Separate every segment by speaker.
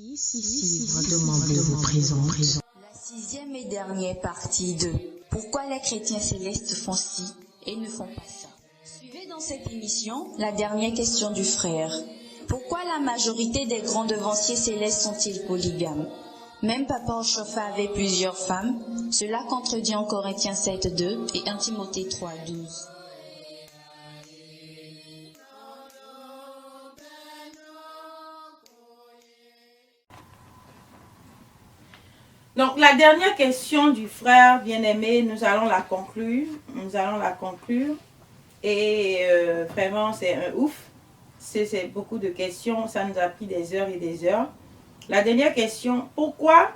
Speaker 1: Demandez vous présent.
Speaker 2: La sixième et dernière partie de Pourquoi les chrétiens célestes font ci et ne font pas ça. Suivez dans cette émission la dernière question du frère. Pourquoi la majorité des grands devanciers célestes sont-ils polygames? Même Papa Ochofa avait plusieurs femmes. Cela contredit en Corinthiens 7:2 et 1 Timothée 3:12.
Speaker 3: Donc, la dernière question du frère bien-aimé, nous allons la conclure. Et vraiment, c'est un ouf. C'est beaucoup de questions. Ça nous a pris des heures et des heures. La dernière question, pourquoi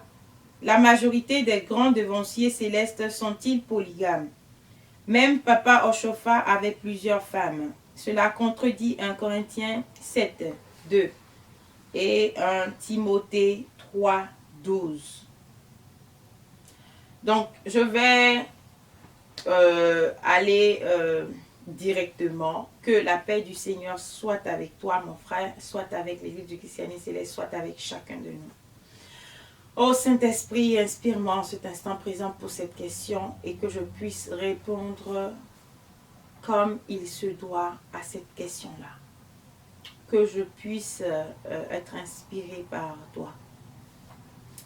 Speaker 3: la majorité des grands devanciers célestes sont-ils polygames? Même Papa Ochofa avait plusieurs femmes. Cela contredit 1 Corinthiens 7:2 et 1 Timothée 3:12. Donc, je vais aller directement. Que la paix du Seigneur soit avec toi, mon frère, soit avec l'Église du christianisme céleste, soit avec chacun de nous. Ô Saint-Esprit, inspire-moi en cet instant présent pour cette question et que je puisse répondre comme il se doit à cette question-là. Que je puisse être inspiré par toi.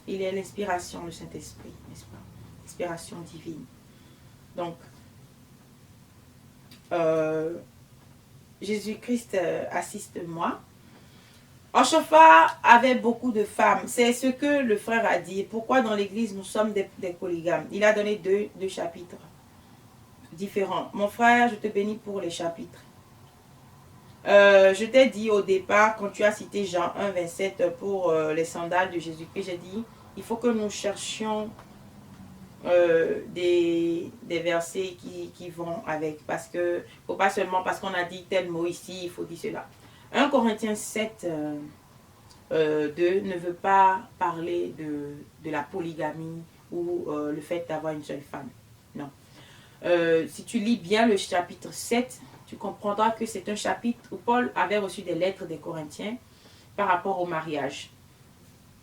Speaker 3: Il est l'inspiration, le Saint-Esprit, n'est-ce pas? Inspiration divine. Donc, Jésus-Christ assiste-moi. Ochofa avait beaucoup de femmes. C'est ce que le frère a dit. Pourquoi dans l'église nous sommes des polygames? Il a donné deux chapitres différents. Mon frère, je te bénis pour les chapitres. Je t'ai dit au départ, quand tu as cité Jean 1:27 pour les sandales de Jésus-Christ, j'ai dit, il faut que nous cherchions des versets qui vont avec, parce que faut pas seulement parce qu'on a dit tel mot ici, il faut dire cela. 1 Corinthiens 7:2 ne veut pas parler de la polygamie ou le fait d'avoir une seule femme. Non. Si tu lis bien le chapitre 7, tu comprendras que c'est un chapitre où Paul avait reçu des lettres des Corinthiens par rapport au mariage.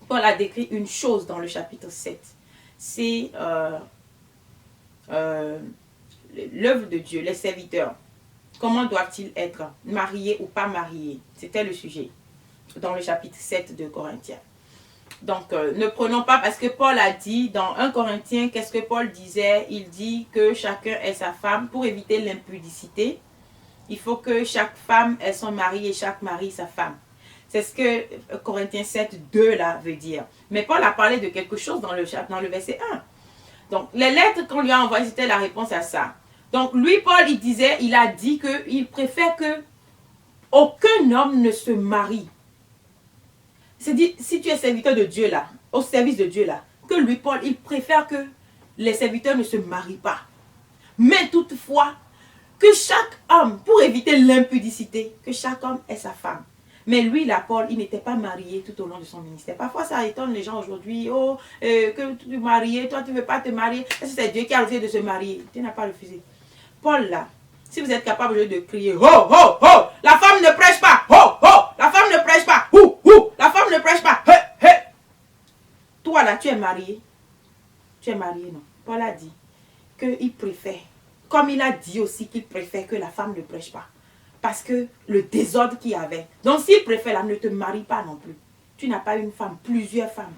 Speaker 3: Paul a décrit une chose dans le chapitre 7. C'est l'œuvre de Dieu, les serviteurs. Comment doivent-ils être, mariés ou pas mariés? C'était le sujet dans le chapitre 7 de Corinthiens. Donc, ne prenons pas, parce que Paul a dit dans 1 Corinthiens, qu'est-ce que Paul disait? Il dit que chacun ait sa femme pour éviter l'impudicité. Il faut que chaque femme ait son mari et chaque mari sa femme. C'est ce que Corinthiens 7:2 là veut dire. Mais Paul a parlé de quelque chose dans le verset 1. Donc, les lettres qu'on lui a envoyées, c'était la réponse à ça. Donc, lui, Paul, il a dit qu'il préfère que aucun homme ne se marie. C'est-à-dire, si tu es serviteur de Dieu là, au service de Dieu là, que lui, Paul, il préfère que les serviteurs ne se marient pas. Mais toutefois, que chaque homme, pour éviter l'impudicité, que chaque homme ait sa femme. Mais lui, là, Paul, il n'était pas marié tout au long de son ministère. Parfois, ça étonne les gens aujourd'hui. Oh, que tu es marié, toi, tu ne veux pas te marier. Est-ce que c'est Dieu qui a refusé de se marier? Dieu n'a pas refusé. Paul, là, si vous êtes capable de crier, oh, oh, oh, la femme ne prêche pas, oh, oh, la femme ne prêche pas, la femme ne prêche pas, hé, hé. Toi, là, tu es marié. Tu es marié, non. Paul a dit qu'il préfère, comme il a dit aussi qu'il préfère que la femme ne prêche pas. Parce que le désordre qu'il y avait. Donc, s'il préfère, là, ne te marie pas non plus. Tu n'as pas une femme, plusieurs femmes.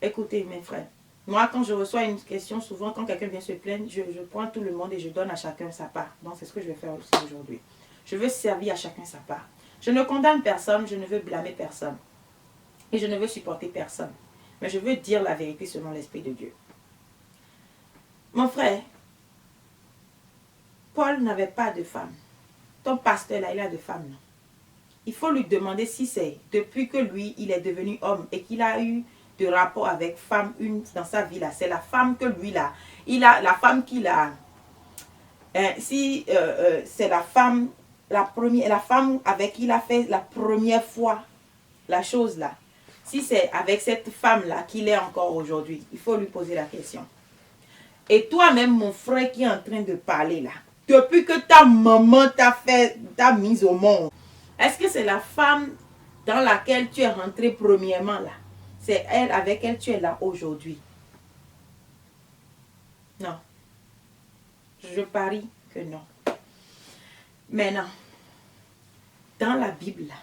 Speaker 3: Écoutez, mes frères, moi, quand je reçois une question, souvent, quand quelqu'un vient se plaindre, je prends tout le monde et je donne à chacun sa part. Donc, c'est ce que je vais faire aussi aujourd'hui. Je veux servir à chacun sa part. Je ne condamne personne, je ne veux blâmer personne. Et je ne veux supporter personne. Mais je veux dire la vérité selon l'Esprit de Dieu. Mon frère, Paul n'avait pas de femme. Ton pasteur là, il a de femmes. Non? Il faut lui demander si c'est depuis que lui, il est devenu homme et qu'il a eu de rapport avec femme une dans sa vie là. C'est la femme que lui là, il a la femme qu'il a. Si c'est la femme avec qui il a fait la première fois la chose là. Si c'est avec cette femme là qu'il est encore aujourd'hui, il faut lui poser la question. Et toi-même, mon frère qui est en train de parler là. Depuis que ta maman t'a mise au monde, est-ce que c'est la femme dans laquelle tu es rentré premièrement là, c'est elle avec elle tu es là aujourd'hui. Non. Je parie que non. Maintenant, dans la Bible, là,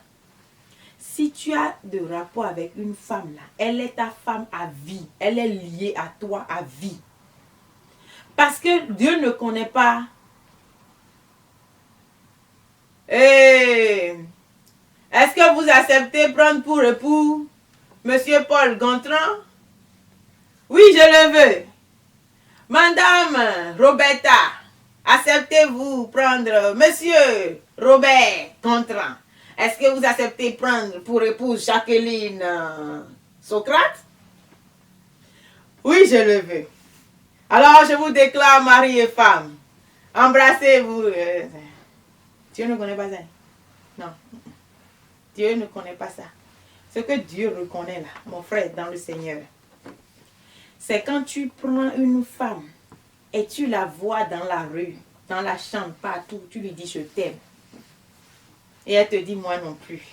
Speaker 3: si tu as de rapport avec une femme, là, elle est ta femme à vie. Elle est liée à toi à vie. Parce que Dieu ne connaît pas. Hey, est-ce que vous acceptez prendre pour époux Monsieur Paul Gontran? Oui, je le veux. Madame Roberta, acceptez-vous prendre Monsieur Robert Gontran? Est-ce que vous acceptez prendre pour épouse Jacqueline Socrate? Oui, je le veux. Alors, je vous déclare mari et femme. Embrassez-vous. Dieu ne connaît pas ça. Non. Dieu ne connaît pas ça. Ce que Dieu reconnaît là, mon frère, dans le Seigneur, c'est quand tu prends une femme et tu la vois dans la rue, dans la chambre, partout, tu lui dis je t'aime. Et elle te dit moi non plus.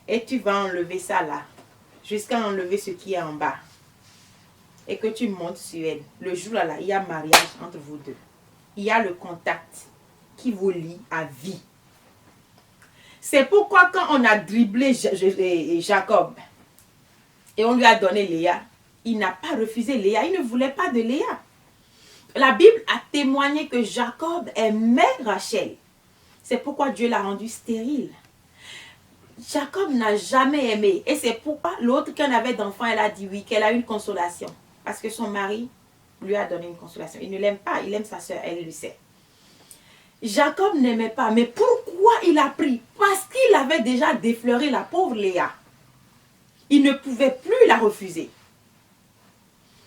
Speaker 3: Et tu vas enlever ça là, jusqu'à enlever ce qui est en bas. Et que tu montes sur elle. Le jour là, il y a mariage entre vous deux. Il y a le contact qui vous lie à vie. C'est pourquoi quand on a dribblé Jacob et on lui a donné Léa, il n'a pas refusé Léa. Il ne voulait pas de Léa. La Bible a témoigné que Jacob aimait Rachel. C'est pourquoi Dieu l'a rendu stérile. Jacob n'a jamais aimé. Et c'est pourquoi l'autre qui en avait d'enfant, elle a dit oui, qu'elle a une consolation. Parce que son mari lui a donné une consolation. Il ne l'aime pas, il aime sa soeur, elle le sait. Jacob n'aimait pas. Mais pourquoi il a pris? Parce qu'il avait déjà défleuré la pauvre Léa. Il ne pouvait plus la refuser.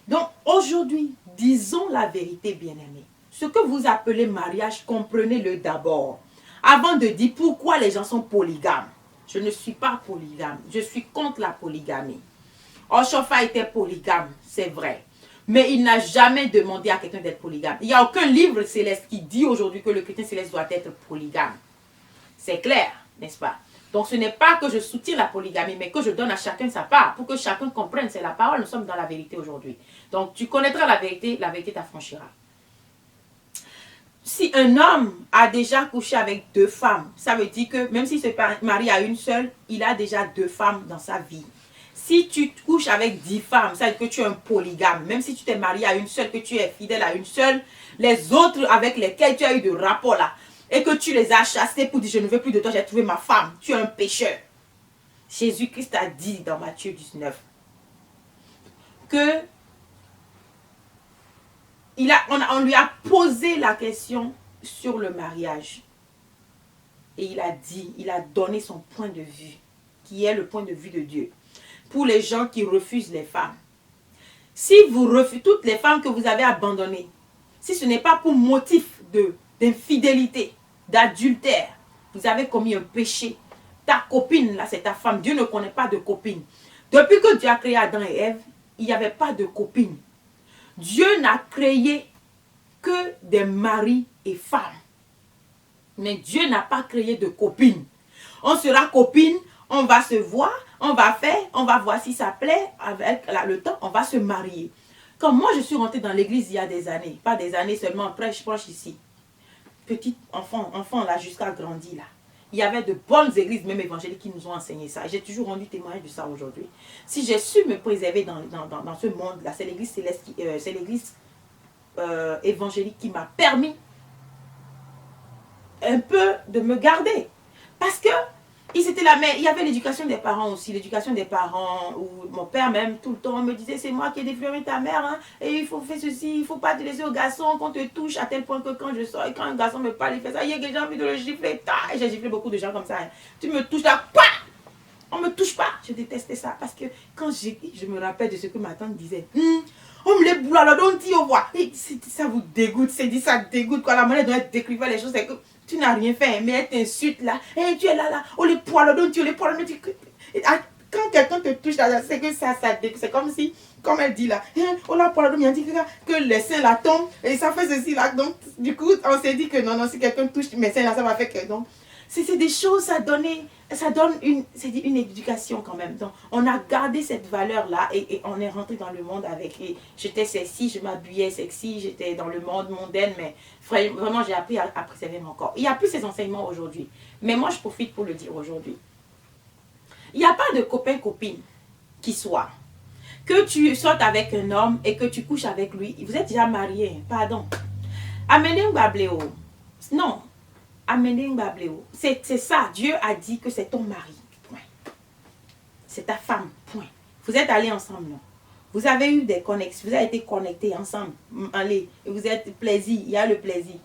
Speaker 3: Donc aujourd'hui, disons la vérité, bien-aimés. Ce que vous appelez mariage, comprenez-le d'abord. Avant de dire pourquoi les gens sont polygames. Je ne suis pas polygame. Je suis contre la polygamie. Oshofa était polygame, c'est vrai. Mais il n'a jamais demandé à quelqu'un d'être polygame. Il n'y a aucun livre céleste qui dit aujourd'hui que le chrétien céleste doit être polygame. C'est clair, n'est-ce pas? Donc ce n'est pas que je soutiens la polygamie, mais que je donne à chacun sa part, pour que chacun comprenne. C'est la parole, nous sommes dans la vérité aujourd'hui. Donc tu connaîtras la vérité t'affranchira. Si un homme a déjà couché avec 2 femmes, ça veut dire que même s'il se marie à une seule, il a déjà 2 femmes dans sa vie. Si tu couches avec 10 femmes, ça veut dire que tu es un polygame. Même si tu t'es marié à une seule, que tu es fidèle à une seule, les autres avec lesquels tu as eu de rapport là, et que tu les as chassés pour dire je ne veux plus de toi, j'ai trouvé ma femme, tu es un pécheur. Jésus-Christ a dit dans Matthieu 19 que on lui a posé la question sur le mariage. Et il a dit, il a donné son point de vue, qui est le point de vue de Dieu. Pour les gens qui refusent les femmes. Si vous refusez, toutes les femmes que vous avez abandonnées, si ce n'est pas pour motif d'infidélité, d'adultère, vous avez commis un péché. Ta copine, là, c'est ta femme. Dieu ne connaît pas de copine. Depuis que Dieu a créé Adam et Ève, il n'y avait pas de copine. Dieu n'a créé que des maris et femmes. Mais Dieu n'a pas créé de copine. On sera copine, on va se voir, on va faire, on va voir si ça plaît. Avec le temps, on va se marier. Quand moi, je suis rentrée dans l'église il y a des années, pas des années seulement, proche ici. Petit enfant là, jusqu'à grandi là. Il y avait de bonnes églises, même évangéliques, qui nous ont enseigné ça. J'ai toujours rendu témoignage de ça aujourd'hui. Si j'ai su me préserver dans ce monde-là, c'est l'église céleste, c'est l'église évangélique qui m'a permis un peu de me garder. Parce que il y avait l'éducation des parents aussi. L'éducation des parents, où mon père même, tout le temps, me disait, c'est moi qui ai défleuré ta mère, hein, et il faut faire ceci, il ne faut pas te laisser au garçon qu'on te touche, à tel point que quand je sors, et quand un garçon me parle, il fait ça, il y a que j'ai envie de le gifler, et j'ai giflé beaucoup de gens comme ça. Hein. Tu me touches là, quoi? On ne me touche pas. Je détestais ça, parce que quand je me rappelle de ce que ma tante disait, on me les boule alors, on dit au revoir. Ça vous dégoûte, c'est dit ça dégoûte, quoi. La manière dont elle décrivait les choses, c'est que tu n'as rien fait, mais elle t'insulte là. Et tu es là, on les poils, on les poils. Quand quelqu'un te touche là, c'est que ça dégoûte. C'est comme si, comme elle dit là, on la poil, on dit que les seins là tombent, et ça fait ceci là. Donc, du coup, on s'est dit que non, si quelqu'un touche mes seins là, ça va faire que donc. C'est des choses, ça donne une éducation quand même. Donc, on a gardé cette valeur-là et on est rentré dans le monde avec. J'étais sexy, je m'habillais sexy, j'étais dans le monde mondain, mais vraiment, j'ai appris à préserver mon corps. Il n'y a plus ces enseignements aujourd'hui. Mais moi, je profite pour le dire aujourd'hui. Il n'y a pas de copain-copine qui soit. Que tu sortes avec un homme et que tu couches avec lui, vous êtes déjà mariés, pardon. Amenez un babléo. Non. Amenez un babléo. C'est ça. Dieu a dit que c'est ton mari. Point. C'est ta femme. Point. Vous êtes allés ensemble, non? Vous avez eu des connexions. Vous avez été connectés ensemble. Allez. Et vous êtes plaisir. Il y a le plaisir.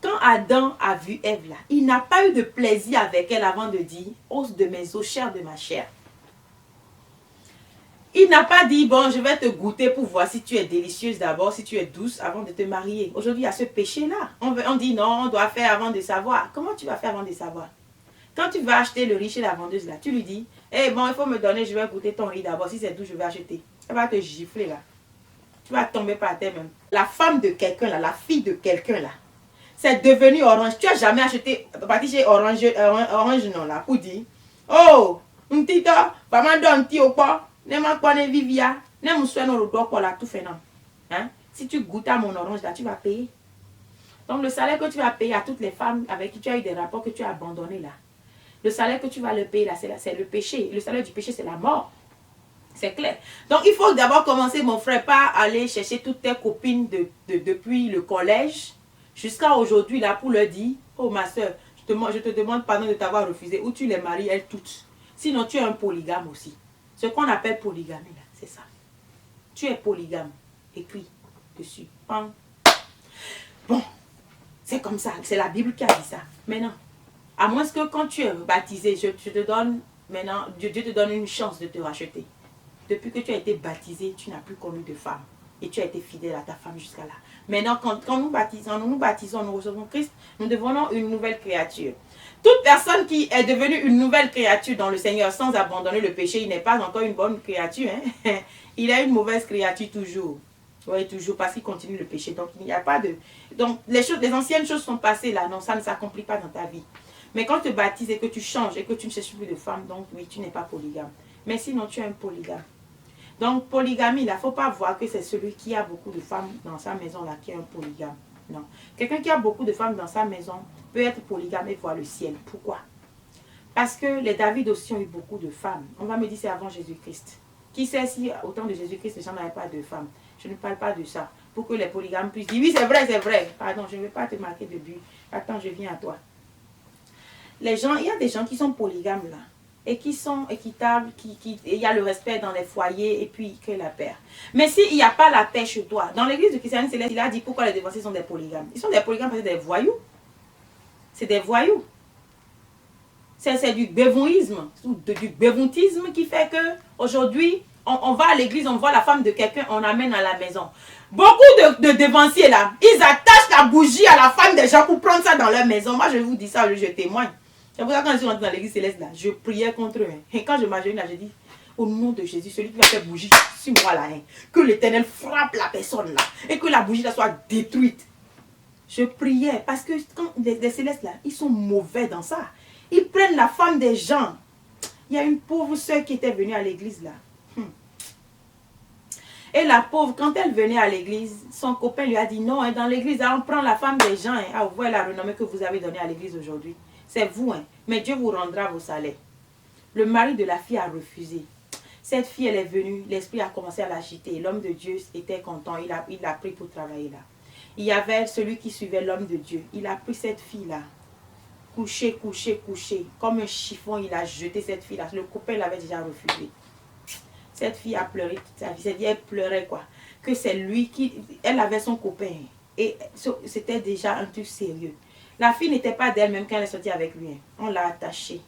Speaker 3: Quand Adam a vu Ève là, il n'a pas eu de plaisir avec elle avant de dire « os de mes os, chair de ma chair ». Il n'a pas dit, bon, je vais te goûter pour voir si tu es délicieuse d'abord, si tu es douce avant de te marier. Aujourd'hui, il y a ce péché-là. On dit, non, on doit faire avant de savoir. Comment tu vas faire avant de savoir? Quand tu vas acheter le riz chez la vendeuse, là, tu lui dis, eh bon, il faut me donner, je vais goûter ton riz d'abord. Si c'est doux, je vais acheter. Elle va te gifler, là. Tu vas tomber par terre même. La femme de quelqu'un, là, la fille de quelqu'un, là, c'est devenu orange. Tu n'as jamais acheté, parti chez orange non, là, pour dire, oh, un petit temps, pas mal d'un petit au pas. Si tu goûtes à mon orange là, tu vas payer. Donc le salaire que tu vas payer à toutes les femmes avec qui tu as eu des rapports que tu as abandonnés là, le salaire que tu vas le payer là, c'est le péché. Le salaire du péché, c'est la mort. C'est clair. Donc il faut d'abord commencer, mon frère, par aller chercher toutes tes copines depuis le collège jusqu'à aujourd'hui là pour leur dire, oh ma soeur, je te demande pardon de t'avoir refusé, ou tu les maries elles toutes. Sinon tu es un polygame aussi. Ce qu'on appelle polygamie, là, c'est ça. Tu es polygame. Écrit dessus. Bon, c'est comme ça. C'est la Bible qui a dit ça. Maintenant, à moins que quand tu es baptisé, je te donne, maintenant, Dieu te donne une chance de te racheter. Depuis que tu as été baptisé, tu n'as plus connu de femme. Et tu as été fidèle à ta femme jusqu'à là. Maintenant, quand nous baptisons, nous recevons Christ, nous devenons une nouvelle créature. Toute personne qui est devenue une nouvelle créature dans le Seigneur sans abandonner le péché, il n'est pas encore une bonne créature. Hein? Il est une mauvaise créature toujours. Oui, toujours, parce qu'il continue le péché. Donc, il n'y a pas de... Donc, les anciennes choses sont passées là. Non, ça ne s'accomplit pas dans ta vie. Mais quand tu te baptises et que tu changes et que tu ne cherches plus de femme, donc oui, tu n'es pas polygame. Mais sinon, tu es un polygame. Donc, polygamie, il ne faut pas voir que c'est celui qui a beaucoup de femmes dans sa maison là qui est un polygame. Non. Quelqu'un qui a beaucoup de femmes dans sa maison peut être polygame et voir le ciel. Pourquoi? Parce que les David aussi ont eu beaucoup de femmes. On va me dire c'est avant Jésus-Christ. Qui sait si au temps de Jésus-Christ, les gens n'avaient pas de femmes? Je ne parle pas de ça. Pour que les polygames puissent dire oui, c'est vrai, c'est vrai. Pardon, je ne vais pas te marquer de but. Attends, je viens à toi. Les gens, il y a des gens qui sont polygames là. Et qui sont équitables, il y a le respect dans les foyers et puis que la paix. Mais s'il n'y a pas la paix chez toi, dans l'église de Christianisme Céleste, il a dit pourquoi les dévancés sont des polygames. Ils sont des polygames parce que c'est des voyous. C'est des voyous. C'est du bévouisme, du bévoutisme qui fait que aujourd'hui, on va à l'église, on voit la femme de quelqu'un, on amène à la maison. Beaucoup de dévanciers là, ils attachent la bougie à la femme des gens pour prendre ça dans leur maison. Moi je vous dis ça, je témoigne. C'est pour ça que quand je suis rentrée dans l'église céleste là, je priais contre eux. Hein. Et quand je m'agenouille là, je dis, au nom de Jésus, celui qui va faire bougie sur moi là, hein, que l'Éternel frappe la personne là, et que la bougie là soit détruite. Je priais, parce que quand les célestes là, ils sont mauvais dans ça. Ils prennent la femme des gens. Il y a une pauvre soeur qui était venue à l'église là. Et la pauvre, quand elle venait à l'église, son copain lui a dit, non, hein, dans l'église, on prend la femme des gens. Hein, ah, vous voyez la renommée que vous avez donnée à l'église aujourd'hui. C'est vous, hein. Mais Dieu vous rendra vos salaires. Le mari de la fille a refusé. Cette fille, elle est venue, l'esprit a commencé à l'agiter. L'homme de Dieu était content, il a pris pour travailler là. Il y avait celui qui suivait l'homme de Dieu. Il a pris cette fille-là, couché. Comme un chiffon, il a jeté cette fille-là. Le copain l'avait déjà refusé. Cette fille a pleuré toute sa vie. C'est-à-dire, elle pleurait quoi. Que c'est lui qui... Elle avait son copain. Et c'était déjà un truc sérieux. La fille n'était pas d'elle-même quand elle est sortie avec lui. On l'a attachée.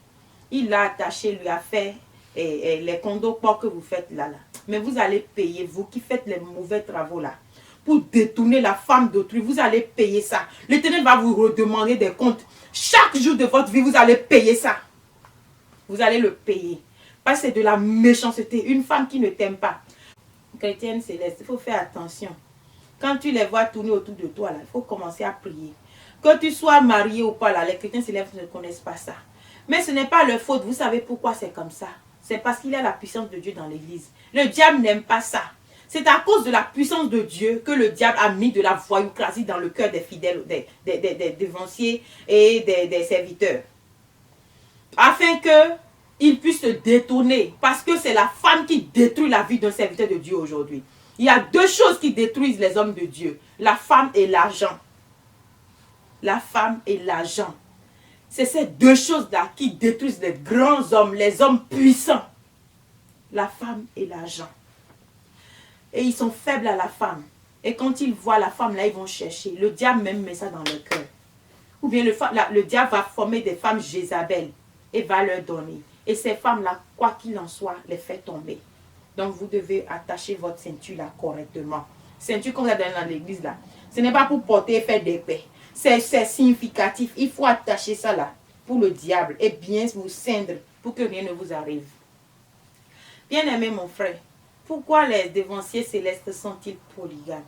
Speaker 3: Il l'a attachée, lui a fait les condos que vous faites là. Mais vous allez payer, vous qui faites les mauvais travaux là. Pour détourner la femme d'autrui, vous allez payer ça. L'Éternel va vous redemander des comptes. Chaque jour de votre vie, vous allez payer ça. Vous allez le payer. Parce que c'est de la méchanceté. Une femme qui ne t'aime pas. Chrétienne céleste, il faut faire attention. Quand tu les vois tourner autour de toi, là, il faut commencer à prier. Que tu sois marié ou pas, là, les chrétiens célèbres ne connaissent pas ça. Mais ce n'est pas leur faute. Vous savez pourquoi c'est comme ça? C'est parce qu'il y a la puissance de Dieu dans l'église. Le diable n'aime pas ça. C'est à cause de la puissance de Dieu que le diable a mis de la voyoucratie dans le cœur des fidèles, des dévanciers et des serviteurs. Afin qu'ils puissent se détourner. Parce que c'est la femme qui détruit la vie d'un serviteur de Dieu aujourd'hui. Il y a deux choses qui détruisent les hommes de Dieu. La femme et l'argent. La femme et l'argent. C'est ces deux choses-là qui détruisent les grands hommes, les hommes puissants. La femme et l'argent. Et ils sont faibles à la femme. Et quand ils voient la femme là, ils vont chercher. Le diable même met ça dans leur cœur. Ou bien le diable va former des femmes Jézabel et va leur donner. Et ces femmes-là, quoi qu'il en soit, les fait tomber. Donc vous devez attacher votre ceinture là correctement. Ceinture qu'on a dans l'église là. Ce n'est pas pour porter et faire des paix. C'est significatif. Il faut attacher ça là pour le diable et bien vous ceindre pour que rien ne vous arrive. Bien-aimé mon frère, pourquoi les dévanciers célestes sont-ils polygames?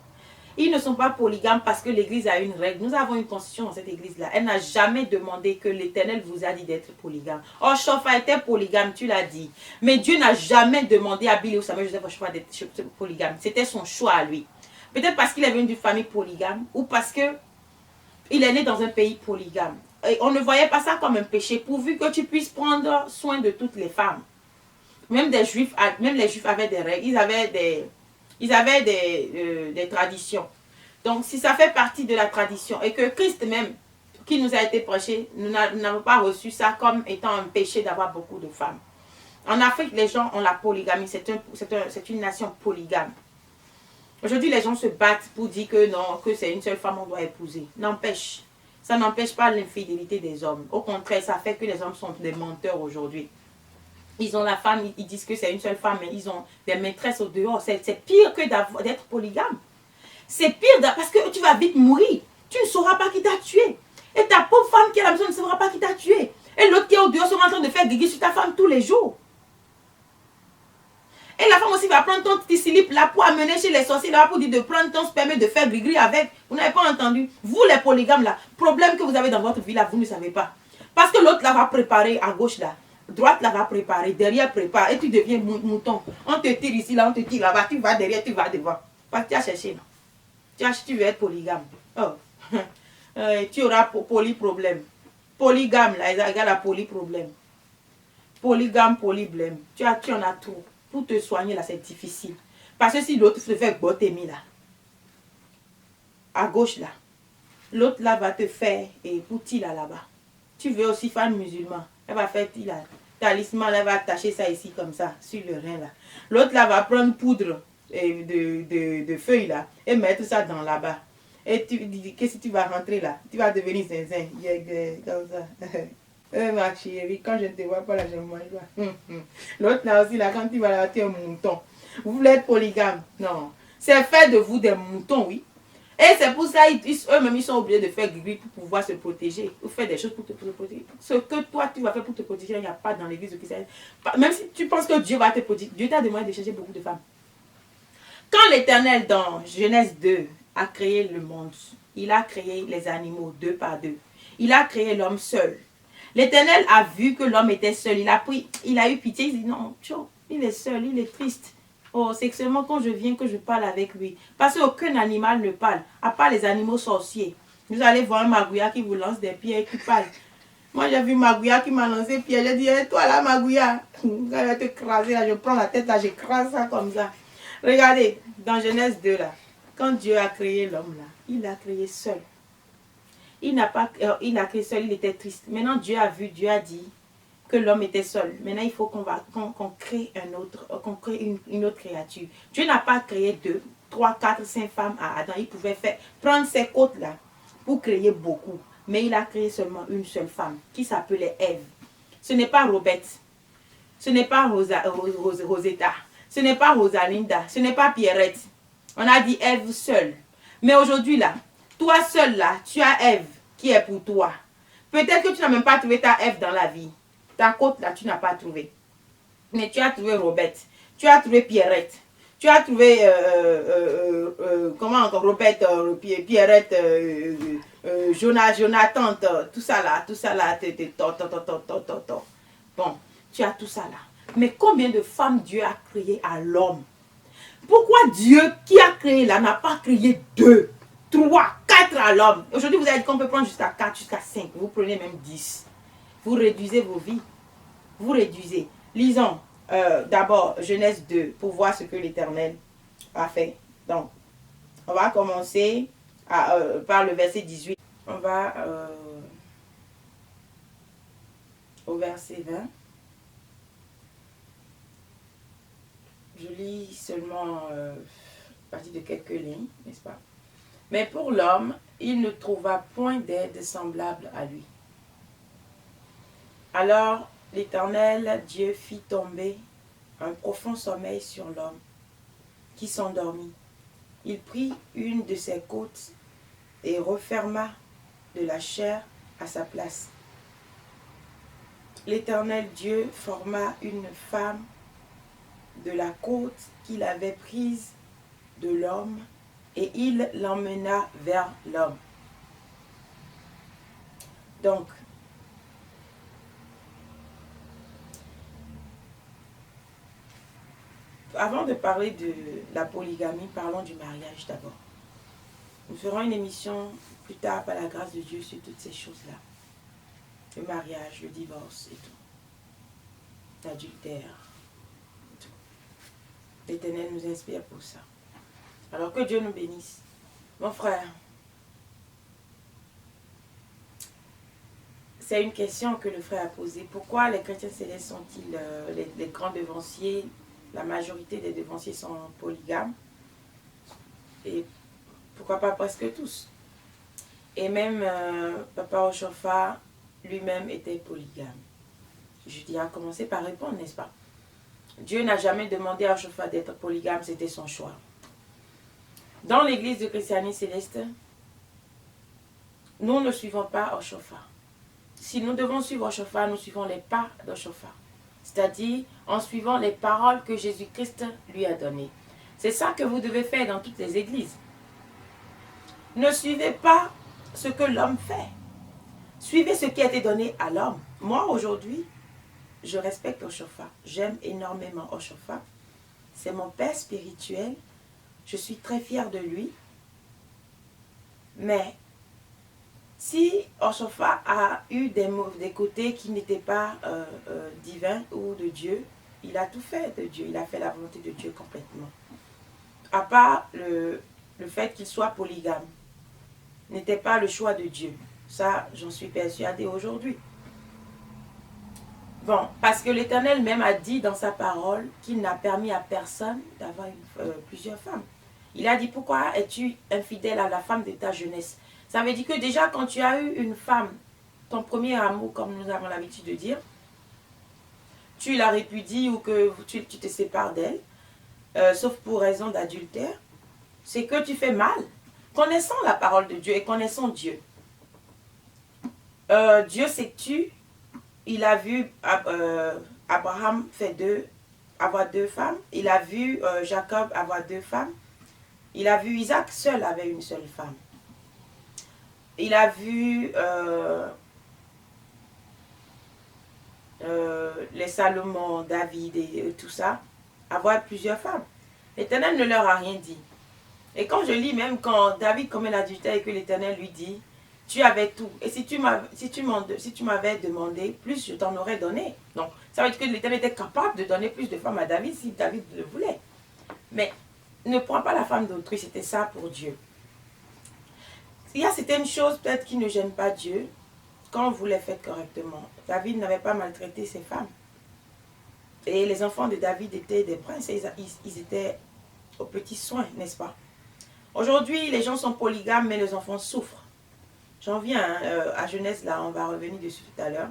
Speaker 3: Ils ne sont pas polygames parce que l'église a une règle. Nous avons une constitution dans cette église-là. Elle n'a jamais demandé que l'Éternel vous a dit d'être polygame. Oh, Shopha était polygame, tu l'as dit. Mais Dieu n'a jamais demandé à Billy ou Samuel Joseph Shopha d'être polygame. C'était son choix à lui. Peut-être parce qu'il est venu d'une famille polygame ou parce que il est né dans un pays polygame. Et on ne voyait pas ça comme un péché, pourvu que tu puisses prendre soin de toutes les femmes. Même les Juifs avaient des règles, ils avaient des traditions. Donc, si ça fait partie de la tradition et que Christ même, qui nous a été prêché, nous n'avons pas reçu ça comme étant un péché d'avoir beaucoup de femmes. En Afrique, les gens ont la polygamie, c'est une nation polygame. Aujourd'hui, les gens se battent pour dire que non, que c'est une seule femme qu'on doit épouser. N'empêche, ça n'empêche pas l'infidélité des hommes. Au contraire, ça fait que les hommes sont des menteurs aujourd'hui. Ils ont la femme, ils disent que c'est une seule femme, mais ils ont des maîtresses au dehors. C'est pire que d'être polygame. C'est pire parce que tu vas vite mourir. Tu ne sauras pas qui t'a tué. Et ta pauvre femme qui est à la maison ne saura pas qui t'a tué. Et l'autre qui est au dehors sera en train de faire guigui sur ta femme tous les jours. Et la femme aussi va prendre ton petit slip là pour amener chez les sorciers là pour dire de prendre ton sperme et de faire gris avec. Vous n'avez pas entendu. Vous les polygames là, problème que vous avez dans votre vie là, vous ne savez pas. Parce que l'autre là va préparer à gauche là. Droite là va préparer, derrière prépare et tu deviens mouton. On te tire ici là, on te tire là-bas, tu vas derrière, tu vas devant. Parce que tu as cherché là. Tu veux être polygame. Oh. Tu auras polyproblème. Polygame là, égale à polyproblème. Polygame, polyblème. Tu en as trop. Pour te soigner là, c'est difficile. Parce que si l'autre te fait botémie là, à gauche là, l'autre là va te faire et pouti là-bas. Tu veux aussi faire musulman. Elle va faire talisman, elle va attacher ça ici comme ça, sur le rein là. L'autre là va prendre poudre de feuilles là et mettre ça dans là-bas. Et tu dis, qu'est-ce que tu vas rentrer là? Tu vas devenir zinzin, comme ça. Ma chérie, quand je ne te vois pas là, je ne mange pas. L'autre là aussi là, quand tu vas là, tu es un mouton. Vous voulez être polygame? Non. C'est fait de vous des moutons, oui. Et c'est pour ça eux-mêmes, ils sont obligés de faire gris pour pouvoir se protéger. Ou faire des choses pour te protéger. Ce que toi, tu vas faire pour te protéger, il n'y a pas dans l'église de Christ. Même si tu penses que Dieu va te protéger, Dieu t'a demandé de chercher beaucoup de femmes. Quand l'Éternel, dans Genèse 2, a créé le monde, il a créé les animaux deux par deux. Il a créé l'homme seul. L'Éternel a vu que l'homme était seul. Il a eu pitié. Il dit non, il est seul, il est triste. Oh, c'est seulement quand je viens que je parle avec lui. Parce qu'aucun animal ne parle, à part les animaux sorciers. Vous allez voir un magouilla qui vous lance des pierres et qui parle. Moi, j'ai vu magouilla qui m'a lancé pierre. J'ai dit, hey, toi là, magouilla, quand je vais te craser, là, je prends la tête, là, j'écrase ça comme ça. Regardez, dans Genèse 2, là, quand Dieu a créé l'homme, là, il l'a créé seul. Il a créé seul, il était triste. Maintenant, Dieu a dit que l'homme était seul. Maintenant, il faut qu'on crée une autre créature. Dieu n'a pas créé 2, 3, 4, 5 femmes à Adam. Il pouvait prendre ces côtes-là pour créer beaucoup. Mais il a créé seulement une seule femme qui s'appelait Ève. Ce n'est pas Robert. Ce n'est pas Rosetta. Ce n'est pas Rosalinda. Ce n'est pas Pierrette. On a dit Ève seule. Mais aujourd'hui, là, toi seul, là, tu as Ève qui est pour toi. Peut-être que tu n'as même pas trouvé ta Ève dans la vie. Ta côte là, tu n'as pas trouvé. Mais tu as trouvé Robert. Tu as trouvé Pierrette. Tu as trouvé comment encore Robert, Pierrette, Jonathan, tout ça là, bon, tu as tout ça là. Mais combien de femmes Dieu a créé à l'homme? Pourquoi Dieu qui a créé là n'a pas créé 2, 3, 4 à l'homme? Aujourd'hui, vous avez dit qu'on peut prendre jusqu'à 4, jusqu'à 5. Vous prenez même 10. Vous réduisez vos vies. Vous réduisez. Lisons d'abord Genèse 2 pour voir ce que l'Éternel a fait. Donc, on va commencer par le verset 18. On va au verset 20. Je lis seulement à partir de quelques lignes, n'est-ce pas? Mais pour l'homme, il ne trouva point d'aide semblable à lui. Alors l'Éternel Dieu fit tomber un profond sommeil sur l'homme, qui s'endormit. Il prit une de ses côtes et referma de la chair à sa place. L'Éternel Dieu forma une femme de la côte qu'il avait prise de l'homme, et il l'emmena vers l'homme. Donc, avant de parler de la polygamie, parlons du mariage d'abord. Nous ferons une émission plus tard, par la grâce de Dieu, sur toutes ces choses-là. Le mariage, le divorce et tout. L'adultère. L'Éternel nous inspire pour ça. Alors que Dieu nous bénisse. Mon frère, c'est une question que le frère a posée. Pourquoi les chrétiens célestes sont-ils les grands devanciers? La majorité des devanciers sont polygames. Et pourquoi pas presque tous? Et même Papa Oshofa lui-même était polygame. Je dirais à commencer par répondre, n'est-ce pas? Dieu n'a jamais demandé à Oshofa d'être polygame, c'était son choix. Dans l'église de Christianisme Céleste, nous ne suivons pas Oshofa. Si nous devons suivre Oshofa, nous suivons les pas d'Oshofa. C'est-à-dire en suivant les paroles que Jésus-Christ lui a données. C'est ça que vous devez faire dans toutes les églises. Ne suivez pas ce que l'homme fait. Suivez ce qui a été donné à l'homme. Moi, aujourd'hui, je respecte Oshofa. J'aime énormément Oshofa. C'est mon père spirituel. Je suis très fière de lui. Mais si Oshofa a eu des côtés qui n'étaient pas divins ou de Dieu, il a tout fait de Dieu. Il a fait la volonté de Dieu complètement. À part le fait qu'il soit polygame. N'était pas le choix de Dieu. Ça, j'en suis persuadée aujourd'hui. Bon, parce que l'Éternel même a dit dans sa parole qu'il n'a permis à personne d'avoir plusieurs femmes. Il a dit, pourquoi es-tu infidèle à la femme de ta jeunesse? Ça veut dire que déjà quand tu as eu une femme, ton premier amour, comme nous avons l'habitude de dire, tu la répudies ou que tu te sépares d'elle, sauf pour raison d'adultère, c'est que tu fais mal. Connaissant la parole de Dieu et connaissant Dieu, Dieu s'est tu, il a vu Abraham avoir deux femmes, il a vu Jacob avoir deux femmes, il a vu Isaac seul avec une seule femme. Il a vu les Salomon, David et tout ça, avoir plusieurs femmes. L'Éternel ne leur a rien dit. Et quand je lis même quand David commet l'adultère et que l'Éternel lui dit, tu avais tout. Et si tu m'avais demandé plus, je t'en aurais donné. Donc, ça veut dire que l'Éternel était capable de donner plus de femmes à David si David le voulait. Mais ne prends pas la femme d'autrui, c'était ça pour Dieu. Il y a certaines choses peut-être qui ne gênent pas Dieu quand vous les faites correctement. David n'avait pas maltraité ses femmes. Et les enfants de David étaient des princes et ils étaient aux petits soins, n'est-ce pas? Aujourd'hui, les gens sont polygames, mais les enfants souffrent. J'en viens à Genèse, là, on va revenir dessus tout à l'heure.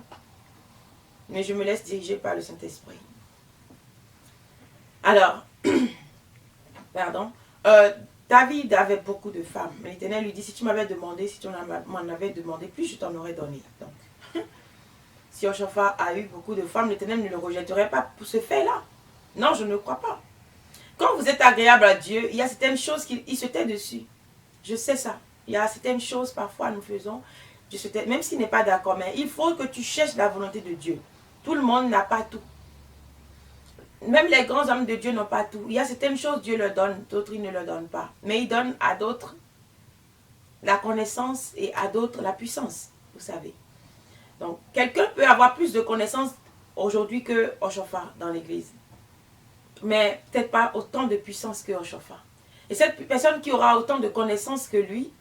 Speaker 3: Mais je me laisse diriger par le Saint-Esprit. Alors, pardon, David avait beaucoup de femmes. Mais l'Éternel lui dit, si tu m'avais demandé, si tu m'en avais demandé plus, je t'en aurais donné. Donc, si Oshofa a eu beaucoup de femmes, l'Éternel ne le rejetterait pas pour ce fait-là. Non, je ne crois pas. Quand vous êtes agréable à Dieu, il y a certaines choses qu'il se tait dessus. Je sais ça. Il y a certaines choses, parfois, nous faisons, même s'il n'est pas d'accord, mais il faut que tu cherches la volonté de Dieu. Tout le monde n'a pas tout. Même les grands hommes de Dieu n'ont pas tout. Il y a certaines choses, Dieu leur donne, d'autres, il ne leur donne pas. Mais il donne à d'autres la connaissance et à d'autres la puissance, vous savez. Donc, quelqu'un peut avoir plus de connaissances aujourd'hui que Oshofa dans l'église. Mais peut-être pas autant de puissance que Oshofa. Et cette personne qui aura autant de connaissances que lui,